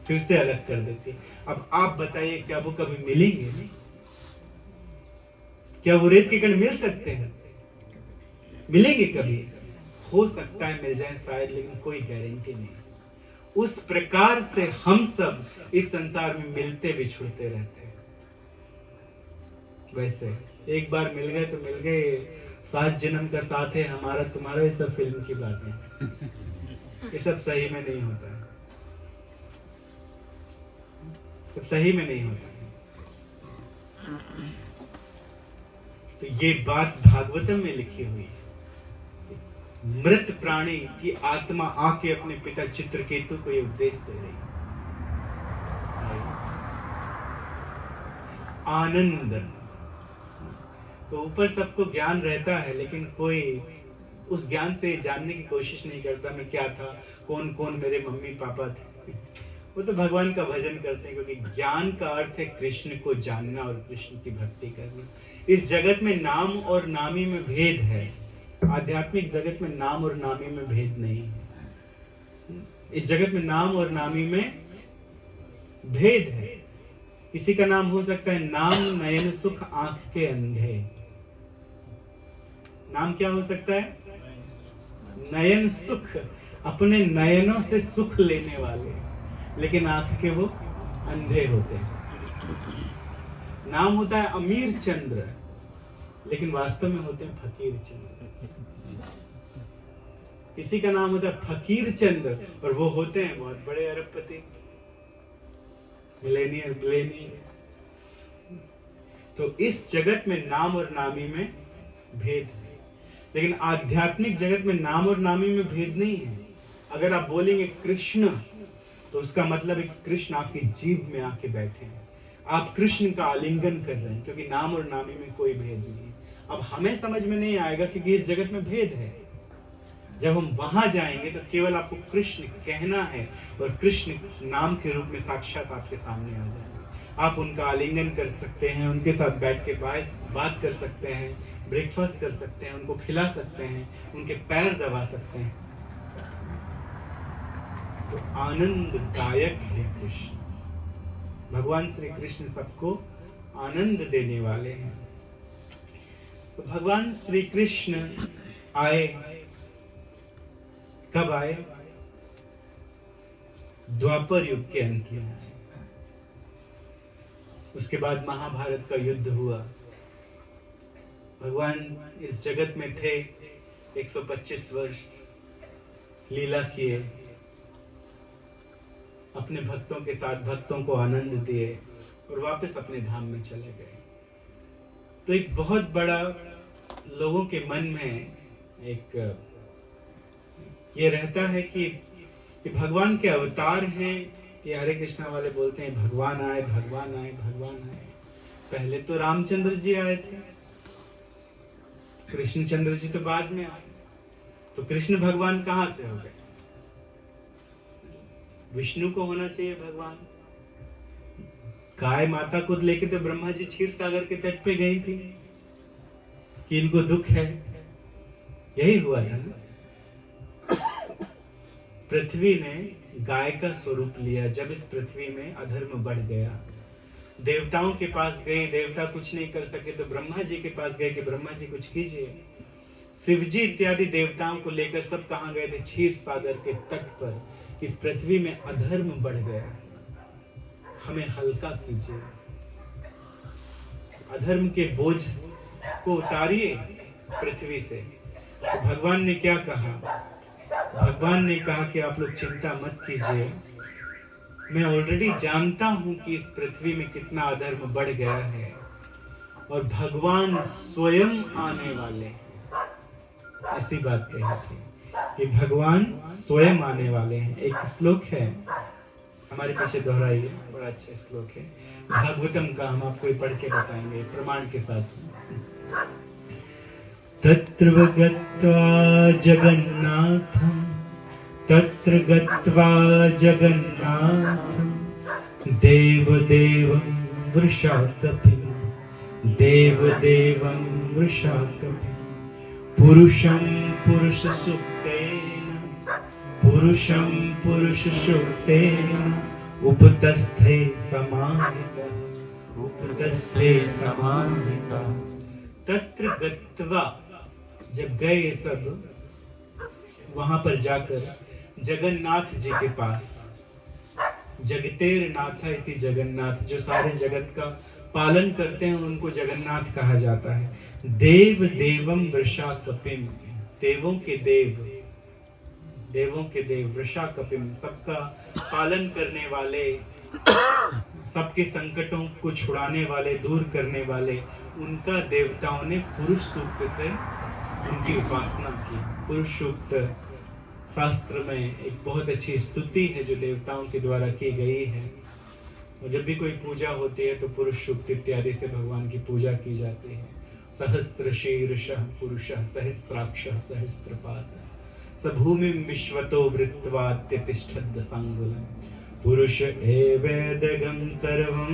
फिर से अलग कर देती। अब आप बताइए, क्या वो कभी मिलेंगे? नहीं। क्या वो रेत के कण मिल सकते हैं? मिलेंगे कभी? हो सकता है मिल जाए शायद, लेकिन कोई गारंटी नहीं। उस प्रकार से हम सब इस संसार में मिलते बिछुड़ते रहते हैं। वैसे एक बार मिल गए तो मिल गए, 7 जन्म का साथ है हमारा तुम्हारा, ये सब फिल्म की बात है। ये सब सही में नहीं होता है, सब सही में नहीं होता है। तो ये बात भागवतम में लिखी हुई है। मृत प्राणी की आत्मा आके अपने पिता चित्रकेतु को ये उपदेश दे रही है। आनंद। तो ऊपर सबको ज्ञान रहता है, लेकिन कोई उस ज्ञान से जानने की कोशिश नहीं करता मैं क्या था, कौन कौन मेरे मम्मी पापा थे। वो तो भगवान का भजन करते हैं, क्योंकि ज्ञान का अर्थ है कृष्ण को जानना और कृष्ण की भक्ति करना। इस जगत में नाम और नामी में भेद है, आध्यात्मिक जगत में नाम और नामी में भेद नहीं है। इस जगत में नाम और नामी में भेद है। किसी का नाम हो सकता है नाम नयन सुख आंख के अंधे। नाम क्या हो सकता है? नयन सुख, अपने नयनों से सुख लेने वाले, लेकिन आंख के वो अंधे होते हैं। नाम होता है अमीर चंद्र, लेकिन वास्तव में होते हैं फकीर चंद्र। किसी का नाम होता है फकीर चंद्र और वो होते हैं बहुत बड़े अरबपति, मिलेनियर। तो इस जगत में नाम और नामी में भेद है, लेकिन आध्यात्मिक जगत में नाम और नामी में भेद नहीं है। अगर आप बोलेंगे कृष्ण, तो उसका मतलब है कि कृष्ण आपकी जीभ में आके बैठे हैं, आप कृष्ण का आलिंगन कर रहे हैं, क्योंकि नाम और नामी में कोई भेद नहीं है। अब हमें समझ में नहीं आएगा क्योंकि इस जगत में भेद है। जब हम वहां जाएंगे तो केवल आपको कृष्ण कहना है और कृष्ण नाम के रूप में साक्षात आपके सामने आ जाएंगे। आप उनका आलिंगन कर सकते हैं, उनके साथ बैठ के बात कर सकते हैं, ब्रेकफास्ट कर सकते हैं, उनको खिला सकते हैं, उनके पैर दबा सकते हैं। तो आनंददायक है कृष्ण। भगवान श्री कृष्ण सबको आनंद देने वाले हैं। तो भगवान श्री कृष्ण आए, कब आए? द्वापर युग के अंत में आए। उसके बाद महाभारत का युद्ध हुआ। भगवान इस जगत में थे, 125 वर्ष लीला किए, अपने भक्तों के साथ भक्तों को आनंद दिए और वापस अपने धाम में चले गए। तो एक बहुत बड़ा लोगों के मन में एक ये रहता है कि भगवान के अवतार हैं। ये हरे कृष्णा वाले बोलते हैं भगवान आए, भगवान आए, भगवान आए। पहले तो रामचंद्र जी आए थे, कृष्णचंद्र जी तो बाद में आए। तो कृष्ण भगवान कहां से हो गए? विष्णु को होना चाहिए भगवान। गाय माता को लेके तो ब्रह्मा जी क्षीर सागर के तट पे गई थी कि इनको दुख है, यही हुआ था ना। पृथ्वी ने गाय का स्वरूप लिया। जब इस पृथ्वी में अधर्म बढ़ गया, देवताओं के पास गए, देवता कुछ नहीं कर सके तो ब्रह्मा जी के पास गए कि ब्रह्मा जी कुछ कीजिए। शिव जी इत्यादि देवताओं को लेकर सब कहां गए थे? क्षीर सागर के तट पर। इस पृथ्वी में अधर्म बढ़ गया, हमें हल्का कीजिए, अधर्म के बोझ को उतारिए पृथ्वी से। तो भगवान ने क्या कहा? भगवान ने कहा कि आप लोग चिंता मत कीजिए, मैं ऑलरेडी जानता हूं कि इस पृथ्वी में कितना अधर्म बढ़ गया है और भगवान स्वयं आने वाले हैं। ऐसी बात कही थी कि भगवान स्वयं आने वाले हैं। एक श्लोक है हमारे पीछे दोहराइए, बड़ा अच्छा श्लोक है भागवतम का, हम आपको पढ़ के बताएंगे प्रमाण के साथ। तत्र गत्वा जगन्नाथं, तत्र गत्वा जगन्नाथं, देवदेवं वृषाकपिं, देवदेवं वृषाकपिं, पुरुषं पुरुषसूक्तेन, पुरुषं पुरुषसूक्तेन, उपतस्थे समाहितः, उपतस्थे समाहितः। तत्र गत्वा, जब गए सब वहां पर जाकर जगन्नाथ जी के पास, जगतेर नाथ इति जगन्नाथ, जो सारे जगत का पालन करते हैं उनको जगन्नाथ कहा जाता है। देव देवम वृषाकपिम, देवों के देव, देवों के देव, वृषाकपिम, सबका पालन करने वाले, सबके संकटों को छुड़ाने वाले, दूर करने वाले, उनका देवताओं ने पुरुष सूक्त से उनकी उपासना की। पुरुष सूक्त शास्त्र में एक बहुत अच्छी स्तुति है जो देवताओं के द्वारा की गई है। और जब भी कोई पूजा होती है तो पुरुष सूक्त इत्यादि से भगवान की पूजा की जाती है। सहस्र शीर्षः पुरुषः सहस्राक्षः सहस्रपाद स भूमिं विश्वतो वृत्त्वा तिष्ठद्दशांगुलम् पुरुष एवेदगं सर्वं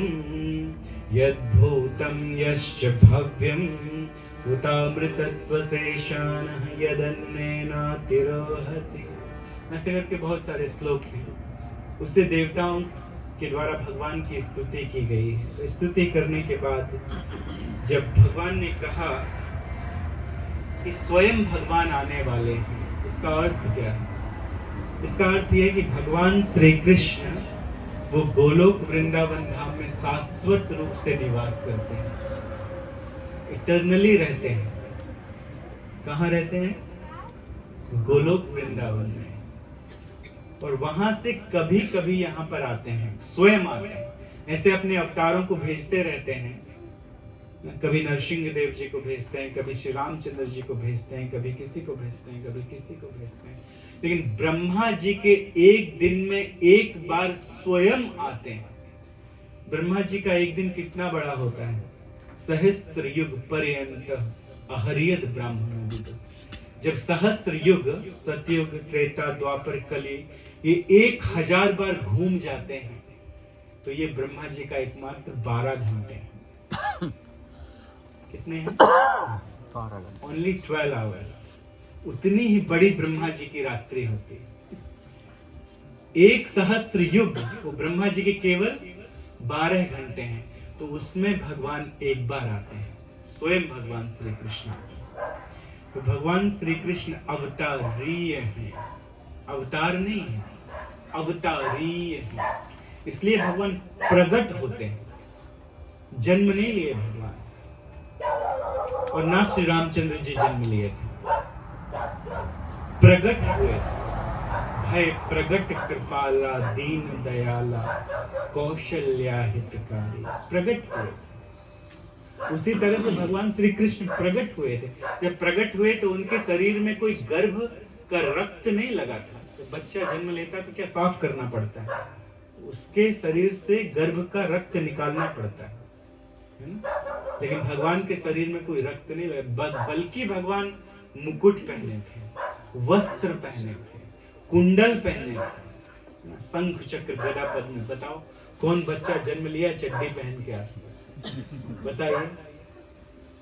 यद्भूतं यश्च भव्यं उतामृतत्वशेषानः यदन्नेनातिरोहति। ऐसे करके बहुत सारे श्लोक हैं। उससे देवताओं के द्वारा भगवान की स्तुति की गई है। तो स्तुति करने के बाद जब भगवान ने कहा कि स्वयं भगवान आने वाले हैं, इसका अर्थ क्या है? इसका अर्थ यह है कि भगवान श्री कृष्ण वो गोलोक वृंदावन धाम में शाश्वत रूप से निवास करते हैं, इटर्नली रहते हैं। कहाँ रहते हैं? गोलोक वृंदावन में। और वहां से कभी कभी यहाँ पर आते हैं, स्वयं आते हैं। ऐसे अपने अवतारों को भेजते रहते हैं। कभी नरसिंह देव जी को भेजते हैं, कभी श्री रामचंद्र जी को भेजते हैं, कभी किसी को भेजते हैं, कभी किसी को भेजते हैं। लेकिन ब्रह्मा जी के एक दिन में एक बार स्वयं आते हैं। ब्रह्मा जी का एक दिन कितना बड़ा होता है? सहस्त्र युग पर्यंत अहर्यद ब्राह्मणो विदुः। जब सहस्त्र युग, सतयुग, त्रेता, द्वापर, कली, ये 1000 बार घूम जाते हैं तो ये ब्रह्मा जी का एकमात्र 12 घंटे हैं। कितने हैं? Only 12 hours. उतनी ही बड़ी ब्रह्मा जी की रात्रि होती है। एक सहस्त्र युग वो ब्रह्मा जी के केवल 12 घंटे हैं। तो उसमें भगवान एक बार आते हैं, स्वयं भगवान श्री कृष्ण। तो भगवान श्री कृष्ण अवतारीय हैं, अवतार नहीं है, अवतारीय है। इसलिए भगवान प्रकट होते हैं, जन्म नहीं लिए भगवान। और ना श्री रामचंद्र जी जन्म लिए थे, प्रकट हुए। भय प्रगट कृपाला दीन दयाला कौशल्या हितकारी, प्रकट हुए। उसी तरह से भगवान श्री कृष्ण प्रकट हुए थे। जब प्रकट हुए तो उनके शरीर में कोई गर्भ का रक्त नहीं लगा था। तो बच्चा जन्म लेता तो क्या साफ करना पड़ता है? उसके शरीर से गर्भ का रक्त निकालना पड़ता है ना? लेकिन भगवान के शरीर में कोई रक्त नहीं लगा, बल्कि भगवान मुकुट पहने थे, वस्त्र पहने थे, कुंडल पहने थे, शंख चक्र गदा पद्म। बताओ कौन बच्चा जन्म लिया चड्डी पहन के? आसमान बताइए,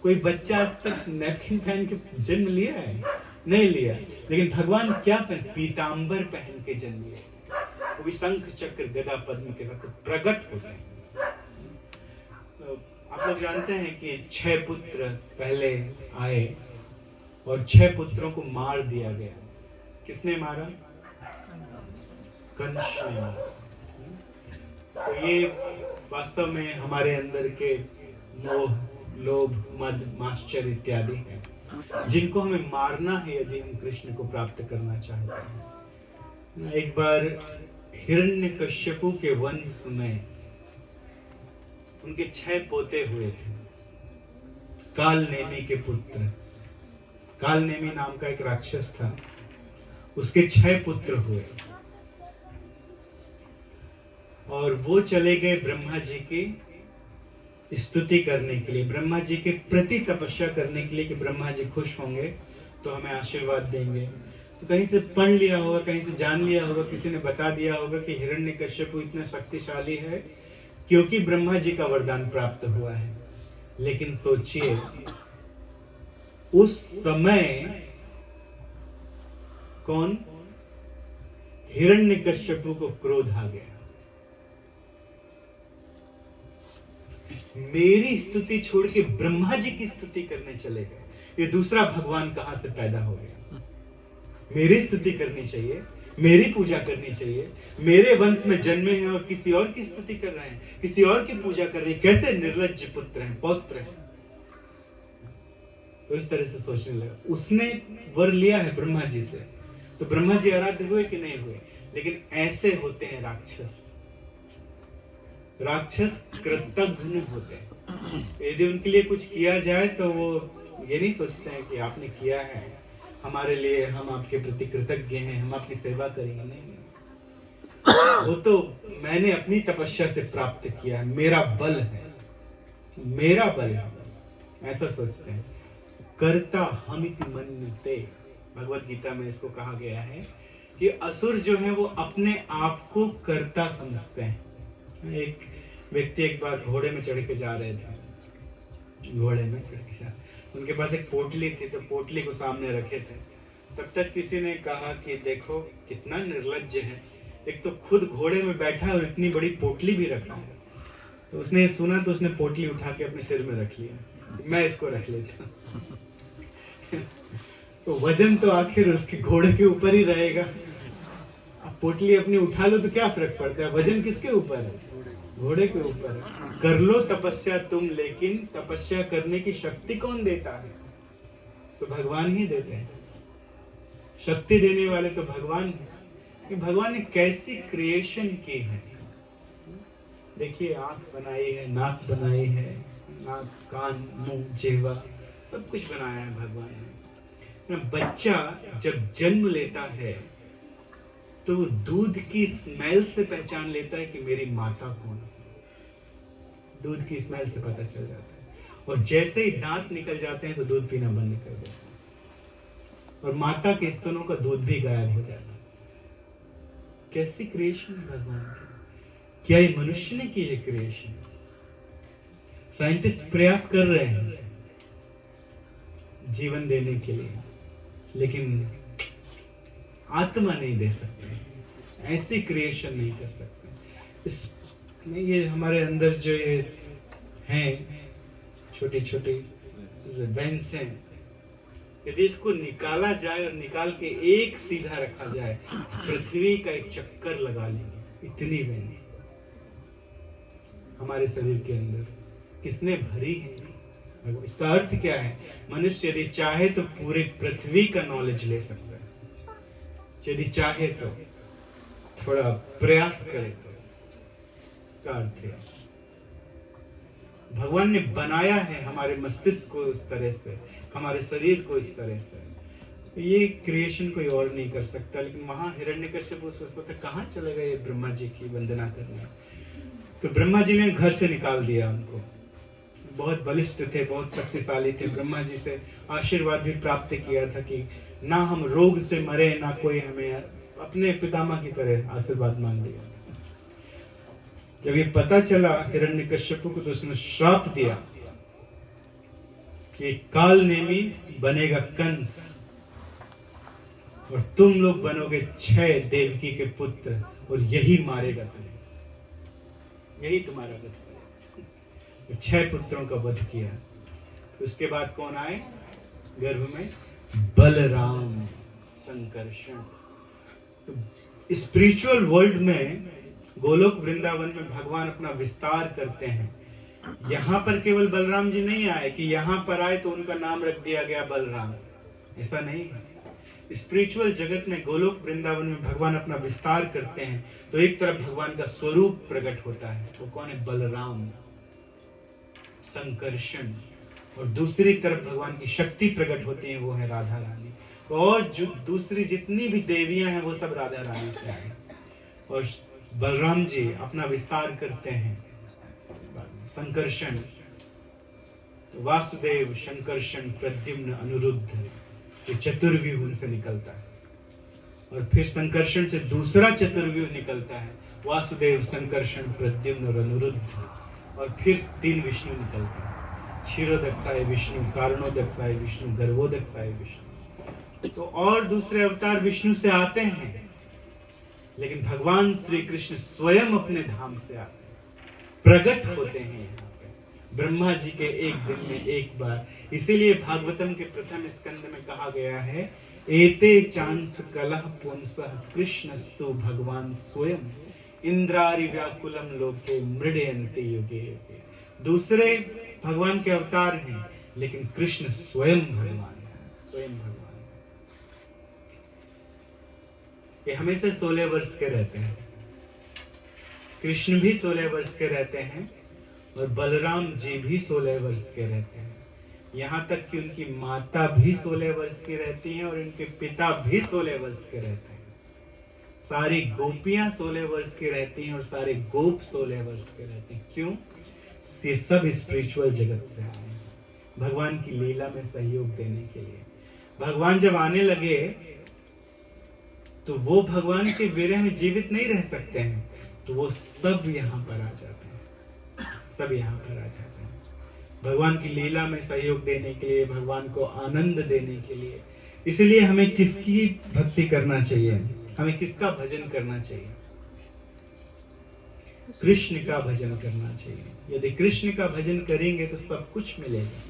कोई बच्चा अब तक नैपकिन पहन के जन्म लिया है? नहीं लिया। लेकिन भगवान क्या पहन? पीतांबर पहन के जन्म लिया, वो भी शंख चक्र गदा पद्म के साथ प्रकट होते हैं। आप लोग जानते हैं कि 6 पुत्र पहले आए और 6 पुत्रों को मार दिया गया। किसने मारा? कंस ने मारा। तो ये वास्तव में हमारे अंदर के मोह, लोभ, मद, माश्चर्य इत्यादि हैं, जिनको हमें मारना है यदि हम कृष्ण को प्राप्त करना चाहते हैं। एक बार हिरण्यकश्यपु के वंश में उनके 6 पोते हुए थे। कालनेमी के पुत्र, कालनेमी नाम का एक राक्षस था, उसके 6 पुत्र हुए। और वो चले गए ब्रह्मा जी की स्तुति करने के लिए, ब्रह्मा जी के प्रति तपस्या करने के लिए कि ब्रह्मा जी खुश होंगे तो हमें आशीर्वाद देंगे। तो कहीं से पढ़ लिया होगा, कहीं से जान लिया होगा, किसी ने बता दिया होगा कि हिरण्यकश्यपु इतना शक्तिशाली है क्योंकि ब्रह्मा जी का वरदान प्राप्त हुआ है। लेकिन सोचिए, उस समय कौन? हिरण्यकश्यपु को क्रोध आ गया। मेरी स्तुति छोड़ के ब्रह्मा जी की स्तुति करने चले गए, ये दूसरा भगवान कहां से पैदा हो गया? मेरी स्तुति करनी चाहिए, मेरी पूजा करनी चाहिए, मेरे वंश में जन्मे हैं और किसी और की स्तुति कर रहे हैं, किसी और की पूजा कर रहे हैं। कैसे निर्लज्ज पुत्र हैं, पौत्र हैं। तो इस तरह से सोचने लगा। उसने वर लिया है ब्रह्मा जी से, तो ब्रह्मा जी आराध्य हुए कि नहीं हुए? लेकिन ऐसे होते हैं राक्षस। राक्षस कृतघ्न होते हैं। यदि उनके लिए कुछ किया जाए तो वो ये नहीं सोचते हैं कि आपने किया है हमारे लिए, हम आपके प्रति कृतज्ञ हैं, हम आपकी सेवा करेंगे। नहीं, वो तो मैंने अपनी तपस्या से प्राप्त किया है, मेरा बल है, मेरा बल है, ऐसा सोचते हैं। कर्ता हमिति मन्यते, भगवत गीता में इसको कहा गया है कि असुर जो है वो अपने आप को कर्ता समझते हैं। एक व्यक्ति एक बार घोड़े में चढ़ के जा रहे थे, घोड़े में चढ़ के जा, उनके पास एक पोटली थी, तो पोटली को सामने रखे थे। तब तक किसी ने कहा कि देखो कितना निर्लज्ज है, एक तो खुद घोड़े में बैठा है और इतनी बड़ी पोटली भी रखा है। तो उसने सुना तो उसने पोटली उठा के अपने सिर में रख लिया, मैं इसको रख लेता। तो वजन तो आखिर उसके घोड़े के ऊपर ही रहेगा। अब पोटली अपनी उठा लो तो क्या फर्क पड़ता है, वजन किसके ऊपर है, घोड़े के ऊपर है। कर लो तपस्या तुम, लेकिन तपस्या करने की शक्ति कौन देता है, तो भगवान ही देते हैं। शक्ति देने वाले तो भगवान है। कि भगवान ने कैसी क्रिएशन की है, देखिए आंख बनाई है, नाक बनाई है, नाक, कान, मुंह, जिह्वा, सब कुछ बनाया है भगवान ने। बच्चा जब जन्म लेता है तो वो दूध की स्मेल से पहचान लेता है कि मेरी माता कौन है, दूध की स्मेल से पता चल जाता है। और जैसे ही दांत निकल जाते हैं तो दूध पीना बंद कर देता है, और माता के स्तनों का दूध भी गायब हो जाता है। कैसी क्रिएशन भगवान की, क्या ये मनुष्य ने की है क्रिएशन? साइंटिस्ट प्रयास कर रहे हैं जीवन देने के लिए, लेकिन आत्मा नहीं दे सकते, ऐसी क्रिएशन नहीं कर सकते। इसमें ये हमारे अंदर जो ये हैं छोटी छोटी वेंस हैं, यदि इसको निकाला जाए और निकाल के एक सीधा रखा जाए, पृथ्वी का एक चक्कर लगा लेंगे, इतनी वेंस हमारे शरीर के अंदर किसने भरी है। इसका अर्थ क्या है, मनुष्य यदि चाहे तो पूरे पृथ्वी का नॉलेज ले सकता है, यदि चाहे तो थोड़ा प्रयास करे तो। इसका अर्थ है भगवान ने बनाया है हमारे मस्तिष्क को इस तरह से, हमारे शरीर को इस तरह से। तो ये क्रिएशन कोई और नहीं कर सकता। लेकिन वहां हिरण्यकश्यप सोचता था कहाँ चले गए ब्रह्मा जी की वंदना करने, तो ब्रह्मा जी ने घर से निकाल दिया उनको। बहुत बलिष्ठ थे, बहुत शक्तिशाली थे, ब्रह्मा जी से आशीर्वाद भी प्राप्त किया था कि ना हम रोग से मरे, ना कोई हमें, अपने पितामह की तरह आशीर्वाद मांग लिया। जब ये पता चला हिरण्यकश्यप को तो उसने श्राप दिया कि काल नेमी बनेगा कंस और तुम लोग बनोगे 6 देवकी के पुत्र और यही मारेगा तुम्हें, यही तुम्हारा वध करेगा। 6 पुत्रों का वध किया। उसके बाद कौन आए गर्भ में? बलराम, संकर्षण। तो स्पिरिचुअल वर्ल्ड में, गोलोक वृंदावन में भगवान अपना विस्तार करते हैं। यहाँ पर केवल बलराम जी नहीं आए कि यहाँ पर आए तो उनका नाम रख दिया गया बलराम, ऐसा नहीं है। स्पिरिचुअल जगत में, गोलोक वृंदावन में भगवान अपना विस्तार करते हैं तो एक तरफ भगवान का स्वरूप प्रकट होता है, वो कौन है? बलराम, संकर्षण। और दूसरी तरफ भगवान की शक्ति प्रकट होती है, वो है राधा रानी। और जो दूसरी जितनी भी देवियां हैं वो सब राधा रानी से आए। और बलराम जी अपना विस्तार करते हैं। संकर्षण, वासुदेव, संकर्षण, प्रद्युम्न, अनिरुद्ध, ये चतुर्व्यूह उनसे निकलता है। और फिर संकर्षण से दूसरा चतुर्व्यूह निकलता है, वासुदेव, संकर्षण, प्रद्युम्न और अनिरुद्ध। और फिर 3 विष्णु निकलते हैं, क्षीरोदक्षाय विष्णु, कारणोदक्षाय विष्णु, गर्भोदक्षाय विष्णु। तो और दूसरे अवतार विष्णु से आते हैं, लेकिन भगवान श्री कृष्ण स्वयं अपने धाम से आते हैं, प्रकट होते हैं यहाँ पे ब्रह्मा जी के एक दिन में एक बार। इसीलिए भागवतम के प्रथम स्कंद में कहा गया है, एते चांस कलह पुंसः कृष्णस्तु भगवान स्वयं इंद्रारि व्याकुलम लोके मृडयन्ति युगे युगे। दूसरे भगवान के अवतार हैं, लेकिन कृष्ण स्वयं भगवान है, स्वयं भगवान। ये हमेशा 16 वर्ष के रहते हैं, कृष्ण भी 16 वर्ष के रहते हैं और बलराम जी भी 16 वर्ष के रहते हैं। यहाँ तक कि उनकी माता भी 16 वर्ष की रहती हैं और उनके पिता भी 16 वर्ष के रहते हैं। सारी गोपियां 16 वर्ष की रहती हैं और सारे गोप 16 वर्ष के रहते हैं। क्यों? ये सब स्पिरिचुअल जगत से आए हैं, भगवान की लीला में सहयोग देने के लिए। भगवान जब आने लगे तो वो भगवान के विरह में जीवित नहीं रह सकते हैं, तो वो सब यहाँ पर आ जाते हैं, सब यहाँ पर आ जाते हैं भगवान की लीला में सहयोग देने के लिए, भगवान को आनंद देने के लिए। इसलिए हमें किसकी भक्ति करना चाहिए? हमें किसका भजन करना चाहिए? कृष्ण का भजन करना चाहिए। यदि कृष्ण का भजन करेंगे तो सब कुछ मिलेगा,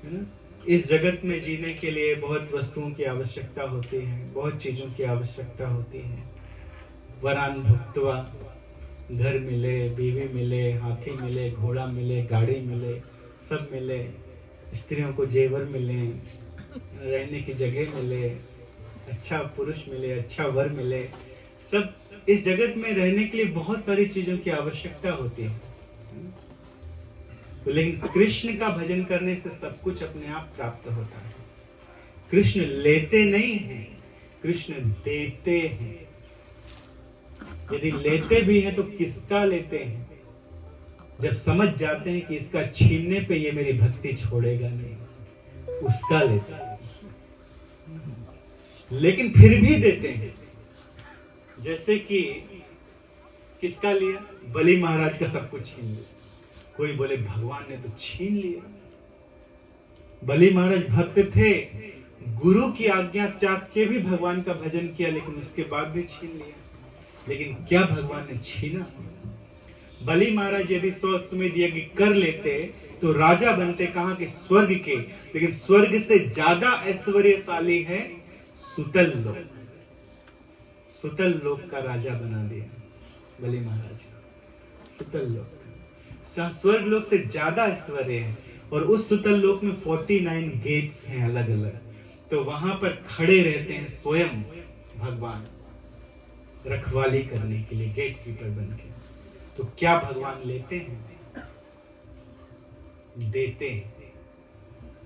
है ना? इस जगत में जीने के लिए बहुत वस्तुओं की आवश्यकता होती है, बहुत चीजों की आवश्यकता होती है। वरान भुक्तवा, घर मिले, बीवी मिले, हाथी मिले, घोड़ा मिले, गाड़ी मिले, सब मिले। स्त्रियों को जेवर मिले, रहने की जगह मिले, अच्छा पुरुष मिले, अच्छा वर मिले। सब इस जगत में रहने के लिए बहुत सारी चीजों की आवश्यकता होती है, लेकिन कृष्ण का भजन करने से सब कुछ अपने आप प्राप्त होता है। कृष्ण लेते नहीं हैं, कृष्ण देते हैं। यदि लेते भी हैं तो किसका लेते हैं? जब समझ जाते हैं कि इसका छीनने पे ये मेरी भक्ति छोड़ेगा नहीं, उसका लेते हैं। लेकिन फिर भी देते हैं। जैसे कि किसका लिया? बलि महाराज का सब कुछ छीन लिया। कोई बोले भगवान ने तो छीन लिया। बलि महाराज भक्त थे, गुरु की आज्ञा त्याग के भी भगवान का भजन किया, लेकिन उसके बाद भी छीन लिया। लेकिन क्या भगवान ने छीना? बलि महाराज यदि 100 अश्वमेध यज्ञ कर लेते तो राजा बनते, कहां के? स्वर्ग के। लेकिन स्वर्ग से ज्यादा ऐश्वर्यशाली है सुतल लोक। सुतल लोक का राजा बना दिया बलि महाराज। सुतल लोक, स्वर्ग लोक से ज्यादा ऐश्वर्य है। और उस सुतल लोक में 49 गेट्स हैं अलग अलग। तो वहां पर खड़े रहते हैं स्वयं भगवान, रखवाली करने के लिए, गेट कीपर बन के। तो क्या भगवान लेते हैं? देते हैं।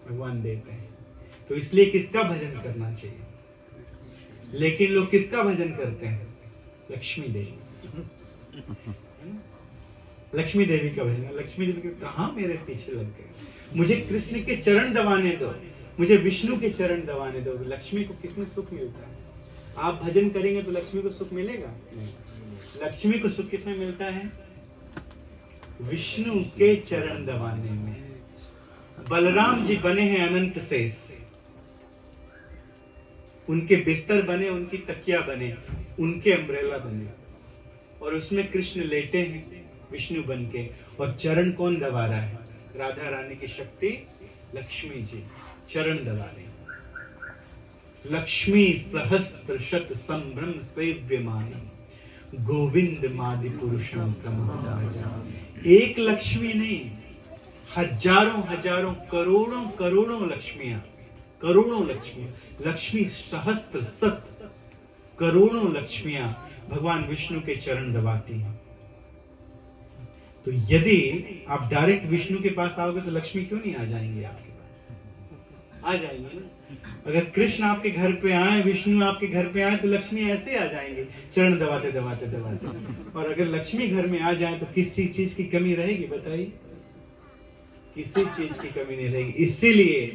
भगवान देते हैं। तो इसलिए किसका भजन करना चाहिए? लेकिन लोग किसका भजन करते हैं? लक्ष्मी देवी। लक्ष्मी देवी का भजन। लक्ष्मी देवी कहां मेरे पीछे लग गए? मुझे कृष्ण के चरण दबाने दो, मुझे विष्णु के चरण दबाने दो। लक्ष्मी को किसमें सुख मिलता है? आप भजन करेंगे तो लक्ष्मी को सुख मिलेगा? लक्ष्मी को सुख किसमें मिलता है? विष्णु के चरण दबाने में। बलराम जी बने हैं अनंत शेष, उनके बिस्तर बने, उनकी तकिया बने, उनके अम्ब्रेला बने, और उसमें कृष्ण लेटे हैं विष्णु बन के। और चरण कौन दबा रहा है? राधा रानी की शक्ति लक्ष्मी जी चरण दबा रहे। लक्ष्मी सहस्त्र शत संभ्रम सेव्यमानी गोविंद मादि पुरुषों तम। एक लक्ष्मी नहीं, हजारों हजारों करोड़ों करोड़ों लक्ष्मियां, करोड़ों लक्ष्मियां, लक्ष्मी सहस्त्र सत करोड़ों लक्ष्मियां भगवान विष्णु के चरण दबाती हैं। तो यदि आप डायरेक्ट विष्णु के पास आओगे तो लक्ष्मी क्यों नहीं आ जाएंगे आपके पास? आ जाएंगे ना। अगर कृष्ण आपके घर पे आए, विष्णु आपके घर पे आए, तो लक्ष्मी ऐसे आ जाएंगे, चरण दबाते दबाते दबाते। और अगर लक्ष्मी घर में आ जाए तो किसी चीज की कमी रहेगी? बताइए, किसी चीज की कमी नहीं रहेगी। इसीलिए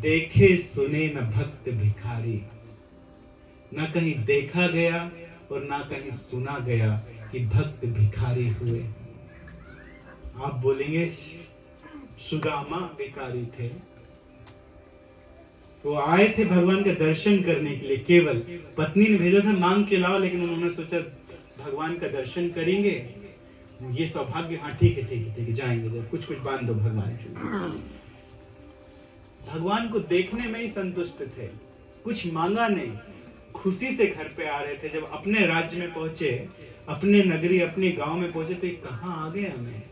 देखे सुने न भक्त भिखारी, न कहीं देखा गया और ना कहीं सुना गया कि भक्त भिखारी हुए। आप बोलेंगे सुदामा भिखारी थे, वो आए थे भगवान का दर्शन करने के लिए। केवल पत्नी ने भेजा था मांग के लाओ, लेकिन उन्होंने सोचा भगवान का दर्शन करेंगे, ये सौभाग्य। हाँ ठीक है, ठीक है, ठीक है, जाएंगे, कुछ कुछ बांध दो भगवान के लिए। भगवान को देखने में ही संतुष्ट थे, कुछ मांगा नहीं, खुशी से घर पे आ रहे थे। जब अपने राज्य में पहुंचे, अपने नगरी, अपने गांव में पहुंचे, तो ये कहाँ आ गया? मैं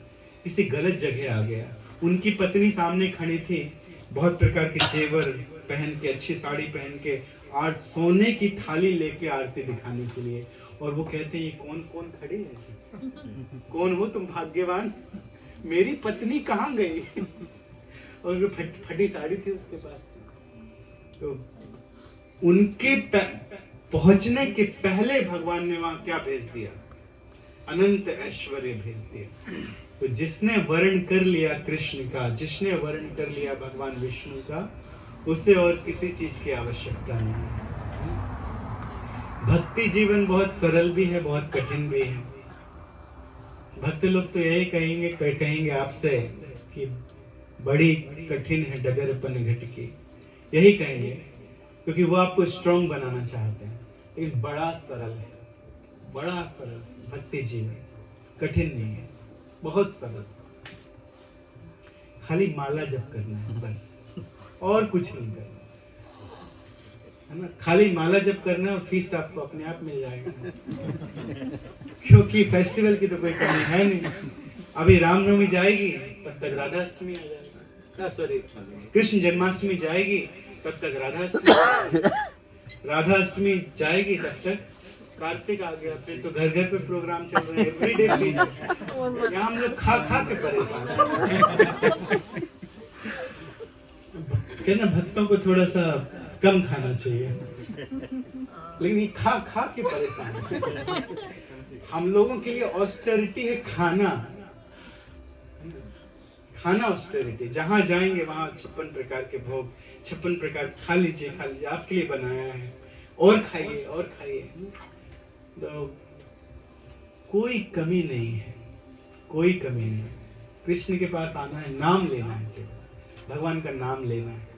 किसी गलत जगह आ गया। उनकी पत्नी सामने खड़ी थी, बहुत प्रकार के जेवर पहन के, अच्छी साड़ी पहन के, और सोने की थाली लेके आरती दिखाने के लिए। और वो कहते हैं ये कौन कौन खड़े हैं? कौन हो तुम भाग्यवान? मेरी पत्नी कहाँ गई? और जो फटी साड़ी थी उसके पास, तो उनके पहुंचने के पहले भगवान ने वहां क्या भेज दिया? अनंत ऐश्वर्य भेज दिया। तो जिसने वर्ण कर लिया कृष्ण का, जिसने वर्ण कर लिया भगवान विष्णु का, उसे और किसी चीज की आवश्यकता नहीं है। भक्ति जीवन बहुत सरल भी है, बहुत कठिन भी है। भक्त लोग तो यही कहेंगे आपसे कि बड़ी कठिन है डगर पन घट की, यही कहेंगे, क्योंकि वो आपको स्ट्रॉन्ग बनाना चाहते हैं। लेकिन बड़ा सरल है, बड़ा सरल भक्ति जीवन, कठिन नहीं है, बहुत सरल। खाली माला जप करना है बस, और कुछ नहीं करना है ना। खाली माला जप करना है और फीस्ट आपको अपने आप मिल जाएगा, क्योंकि फेस्टिवल की तो कोई कमी है नहीं। अभी रामनवमी जाएगी तब तक राधाष्टमी आ जाएगी, सॉरी कृष्ण जन्माष्टमी जाएगी तब तक राधाष्टमी जाएगी तब तक कार्तिक आ गया। फिर तो घर घर पे प्रोग्राम चल रहे हैं, एवरीडे फीस्ट। यहाँ हम लोग खा खा के परेशान हैं। कहना भक्तों को थोड़ा सा कम खाना चाहिए, लेकिन ये खा खा के परेशान है। हम लोगों के लिए ऑस्टेरिटी है खाना, खाना ऑस्टेरिटी। जहां जाएंगे वहां 56 प्रकार के भोग, 56 प्रकार खा लीजिए, आपके लिए बनाया है, और खाइए और खाइए। तो कोई कमी नहीं है, कोई कमी नहीं। कृष्ण के पास आना है, नाम लेना है, केवल भगवान का नाम लेना है।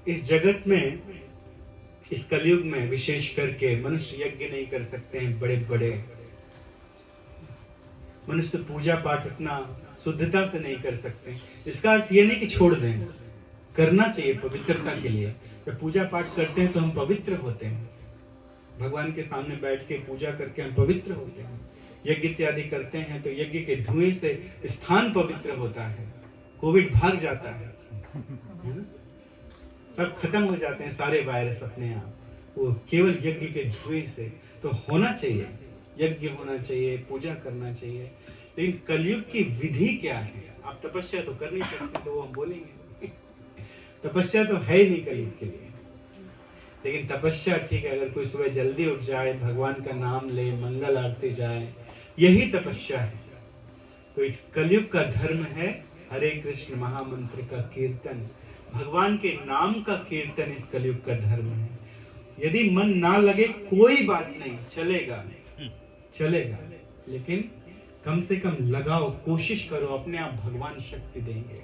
इस जगत में, इस कलयुग में विशेष करके मनुष्य यज्ञ नहीं कर सकते हैं बड़े बड़े। मनुष्य पूजा पाठ इतना शुद्धता से नहीं कर सकते। इसका अर्थ ये नहीं कि छोड़ दें, करना चाहिए पवित्रता के लिए। जब पूजा पाठ करते हैं तो हम पवित्र होते हैं, भगवान के सामने बैठ के पूजा करके हम पवित्र होते हैं। यज्ञ इत्यादि करते हैं तो यज्ञ के धुएं से स्थान पवित्र होता है, कोविड भाग जाता है ना? सब खत्म हो जाते हैं सारे वायरस अपने आप, वो केवल यज्ञ के धुएं से। तो होना चाहिए, यज्ञ होना चाहिए, पूजा करना चाहिए। लेकिन कलयुग की विधि क्या है? आप तपस्या तो कर नहीं सकते, तो वो हम बोलेंगे तपस्या तो है ही नहीं कलयुग के लिए। लेकिन तपस्या ठीक है, अगर कोई सुबह जल्दी उठ जाए, भगवान का नाम ले, मंगल आरती जाए, यही तपस्या है। तो इस कलयुग का धर्म है हरे कृष्ण महामंत्र का कीर्तन, भगवान के नाम का कीर्तन इस कलयुग का धर्म है। यदि मन ना लगे कोई बात नहीं, चलेगा चलेगा, लेकिन कम से कम लगाओ, कोशिश करो, अपने आप भगवान शक्ति देंगे।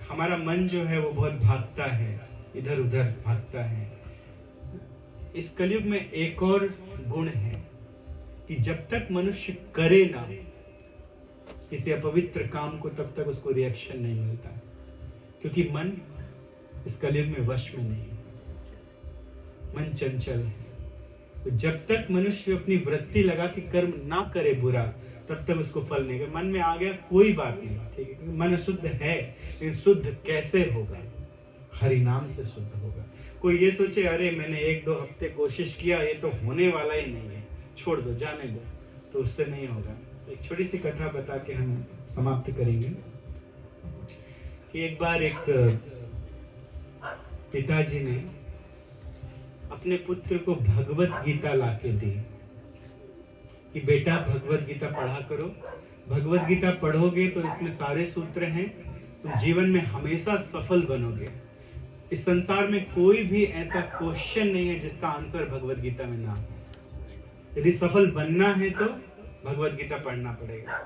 हमारा मन जो है वो बहुत भागता है, इधर उधर भागता है। इस कलयुग में एक और गुण है कि जब तक मनुष्य करे ना किसी अपवित्र काम को, तब तक उसको रिएक्शन नहीं मिलता, क्योंकि मन इस कलयुग में वश में नहीं, मन चंचल है। तो जब तक मनुष्य अपनी वृत्ति लगा कि कर्म ना करे बुरा, तब तक उसको फल नहीं। मन में आ गया कोई बात नहीं, ठीक है, क्योंकि मन शुद्ध है, लेकिन शुद्ध कैसे होगा? हरि नाम से शुद्ध होगा। कोई ये सोचे अरे मैंने 1-2 हफ्ते कोशिश किया, ये तो होने वाला ही नहीं है, छोड़ दो, जाने दो, तो उससे नहीं होगा। एक छोटी सी कथा बता के हम समाप्त करेंगे कि एक बार एक पिताजी ने अपने पुत्र को भगवत गीता लाके दी कि बेटा भगवत गीता पढ़ा करो, भगवत गीता पढ़ोगे तो इसमें सारे सूत्र हैं, तुम जीवन में हमेशा सफल बनोगे। इस संसार में कोई भी ऐसा क्वेश्चन नहीं है जिसका आंसर भगवत गीता में ना हो। यदि सफल बनना है तो भगवत गीता पढ़ना पड़ेगा।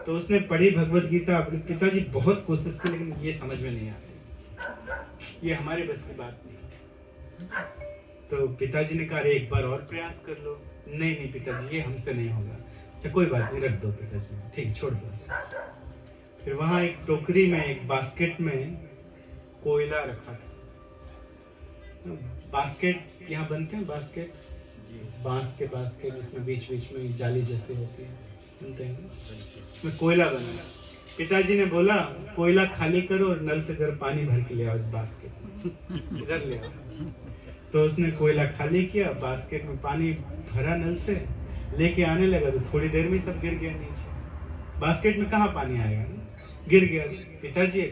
तो उसने पढ़ी भगवत गीता। अपने पिताजी बहुत कोशिश की, लेकिन ये समझ में नहीं आती, ये हमारे बस की बात नहीं। तो पिताजी ने कहा एक बार और प्रयास कर लो। नहीं नहीं पिताजी, ये हमसे नहीं होगा। अच्छा कोई बात नहीं, रख दो पिताजी, ठीक, छोड़ दो। फिर वहां एक टोकरी में, एक बास्केट में कोयला रखा था। बास्केट यहाँ बनते हैं, बास्केट बांस के बास्केट, जिसमें बीच बीच में जाली जैसी होती है, बनते हैं, उसमें कोयला बना। पिताजी ने बोला कोयला खाली करो और नल से जरा पानी भर के ले आओ इस बास्केट में, इधर ले आओ। तो उसने कोयला खाली किया, बास्केट में पानी भरा नल से, लेके आने लगा तो थोड़ी देर में ही सब गिर गया नीचे। बास्केट में कहाँ पानी आएगा, गिर गया। पिताजी,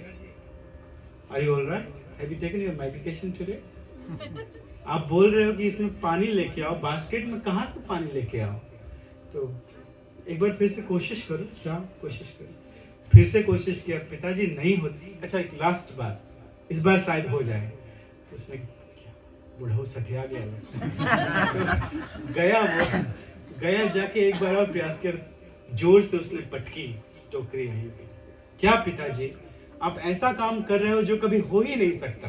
are you all right? Have you taken your medication today? आप बोल रहे हो कि इसमें पानी लेके आओ, बास्केट में कहाँ से पानी लेके आओ? तो एक बार फिर से कोशिश करो, जाओ कोशिश करो। फिर से कोशिश किया, पिताजी नहीं होती। अच्छा एक लास्ट बात, इस बार शायद हो जाए। तो उसने बुढ़ऊ सठिया गया तो गया जाके एक बार और प्रयास कर, जोर से उसने पटकी टोकरी नहीं पी। क्या पिताजी, आप ऐसा काम कर रहे हो जो कभी हो ही नहीं सकता।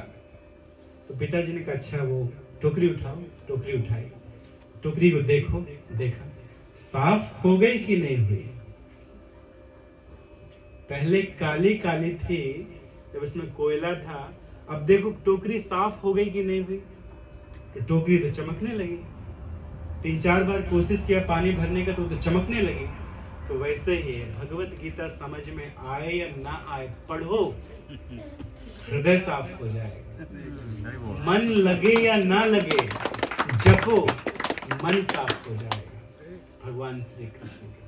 तो पिताजी ने कहा अच्छा वो टोकरी उठाओ। टोकरी उठाई, टोकरी को देखो, देखा साफ हो गई कि नहीं हुई। पहले काली काली थी जब इसमें कोयला था, अब देखो टोकरी साफ हो गई कि नहीं हुई। तो टोकरी तो चमकने लगी। 3-4 बार कोशिश किया पानी भरने का तो चमकने लगी। तो वैसे ही है, भगवत गीता समझ में आए या ना आए, पढ़ो, हृदय साफ हो जाएगा। मन लगे या ना लगे, जपो, मन साफ हो जाएगा भगवान श्री कृष्ण का।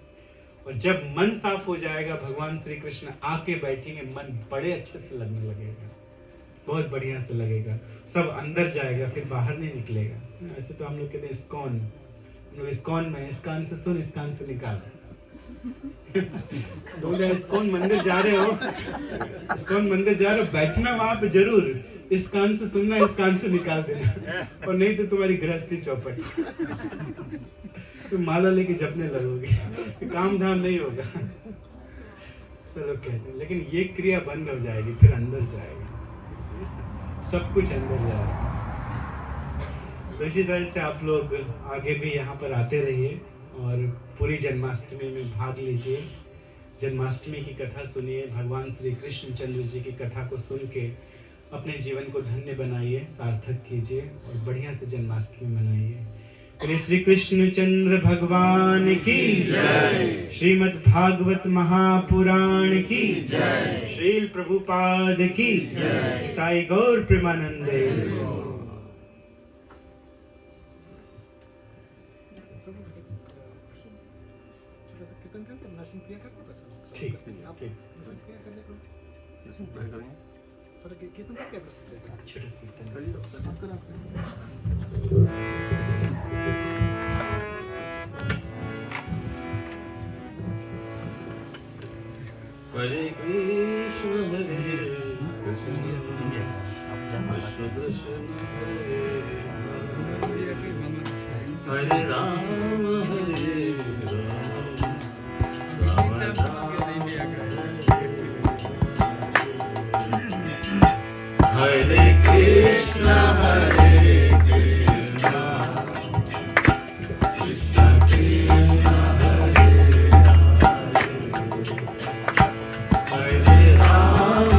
और जब मन साफ हो जाएगा, भगवान श्री कृष्ण आके बैठेंगे, मन बड़े अच्छे से लगने लगेगा, बहुत बढ़िया से लगेगा, सब अंदर जाएगा, फिर बाहर नहीं निकलेगा। ऐसे तो हम लोग कहते हैं इस्कॉन, हम लोग इस्कॉन में, इस कान से सुन, इस कान से निकाल। बोले इस्कॉन मंदिर जा रहे हो, इस्कॉन मंदिर जा रहे हो, बैठना वहां पे जरूर, इस कान से सुनना, इस कान से निकाल देना, और नहीं तो तुम्हारी गृहस्थी चौपट, तुम माला लेके जपने लगोगे, काम धाम नहीं होगा। चलो कहते हैं, लेकिन ये क्रिया बंद हो जाएगी, फिर अंदर जाएगा, सब कुछ अंदर जाएगा। तो इसी तरह से आप लोग आगे भी यहाँ पर आते रहिए और पूरी जन्माष्टमी में भाग लीजिए। जन्माष्टमी की कथा सुनिए, भगवान श्री कृष्णचंद्र जी की कथा को सुन के अपने जीवन को धन्य बनाइए, सार्थक कीजिए और बढ़िया से जन्माष्टमी मनाइए। श्री श्री कृष्णचंद्र भगवान की जय, श्रीमद् भागवत महापुराण की जय, श्रील प्रभुपाद की जय, ताई गौर प्रेमानंदे। ठीक ठीक। हरे कृष्ण हरे कृष्ण कृष्ण कृष्ण हरे राम हरे राम राम हरे कृष्ण हरे कृष्ण कृष्ण कृष्ण हरे राम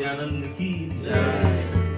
नित्यानंद की जय।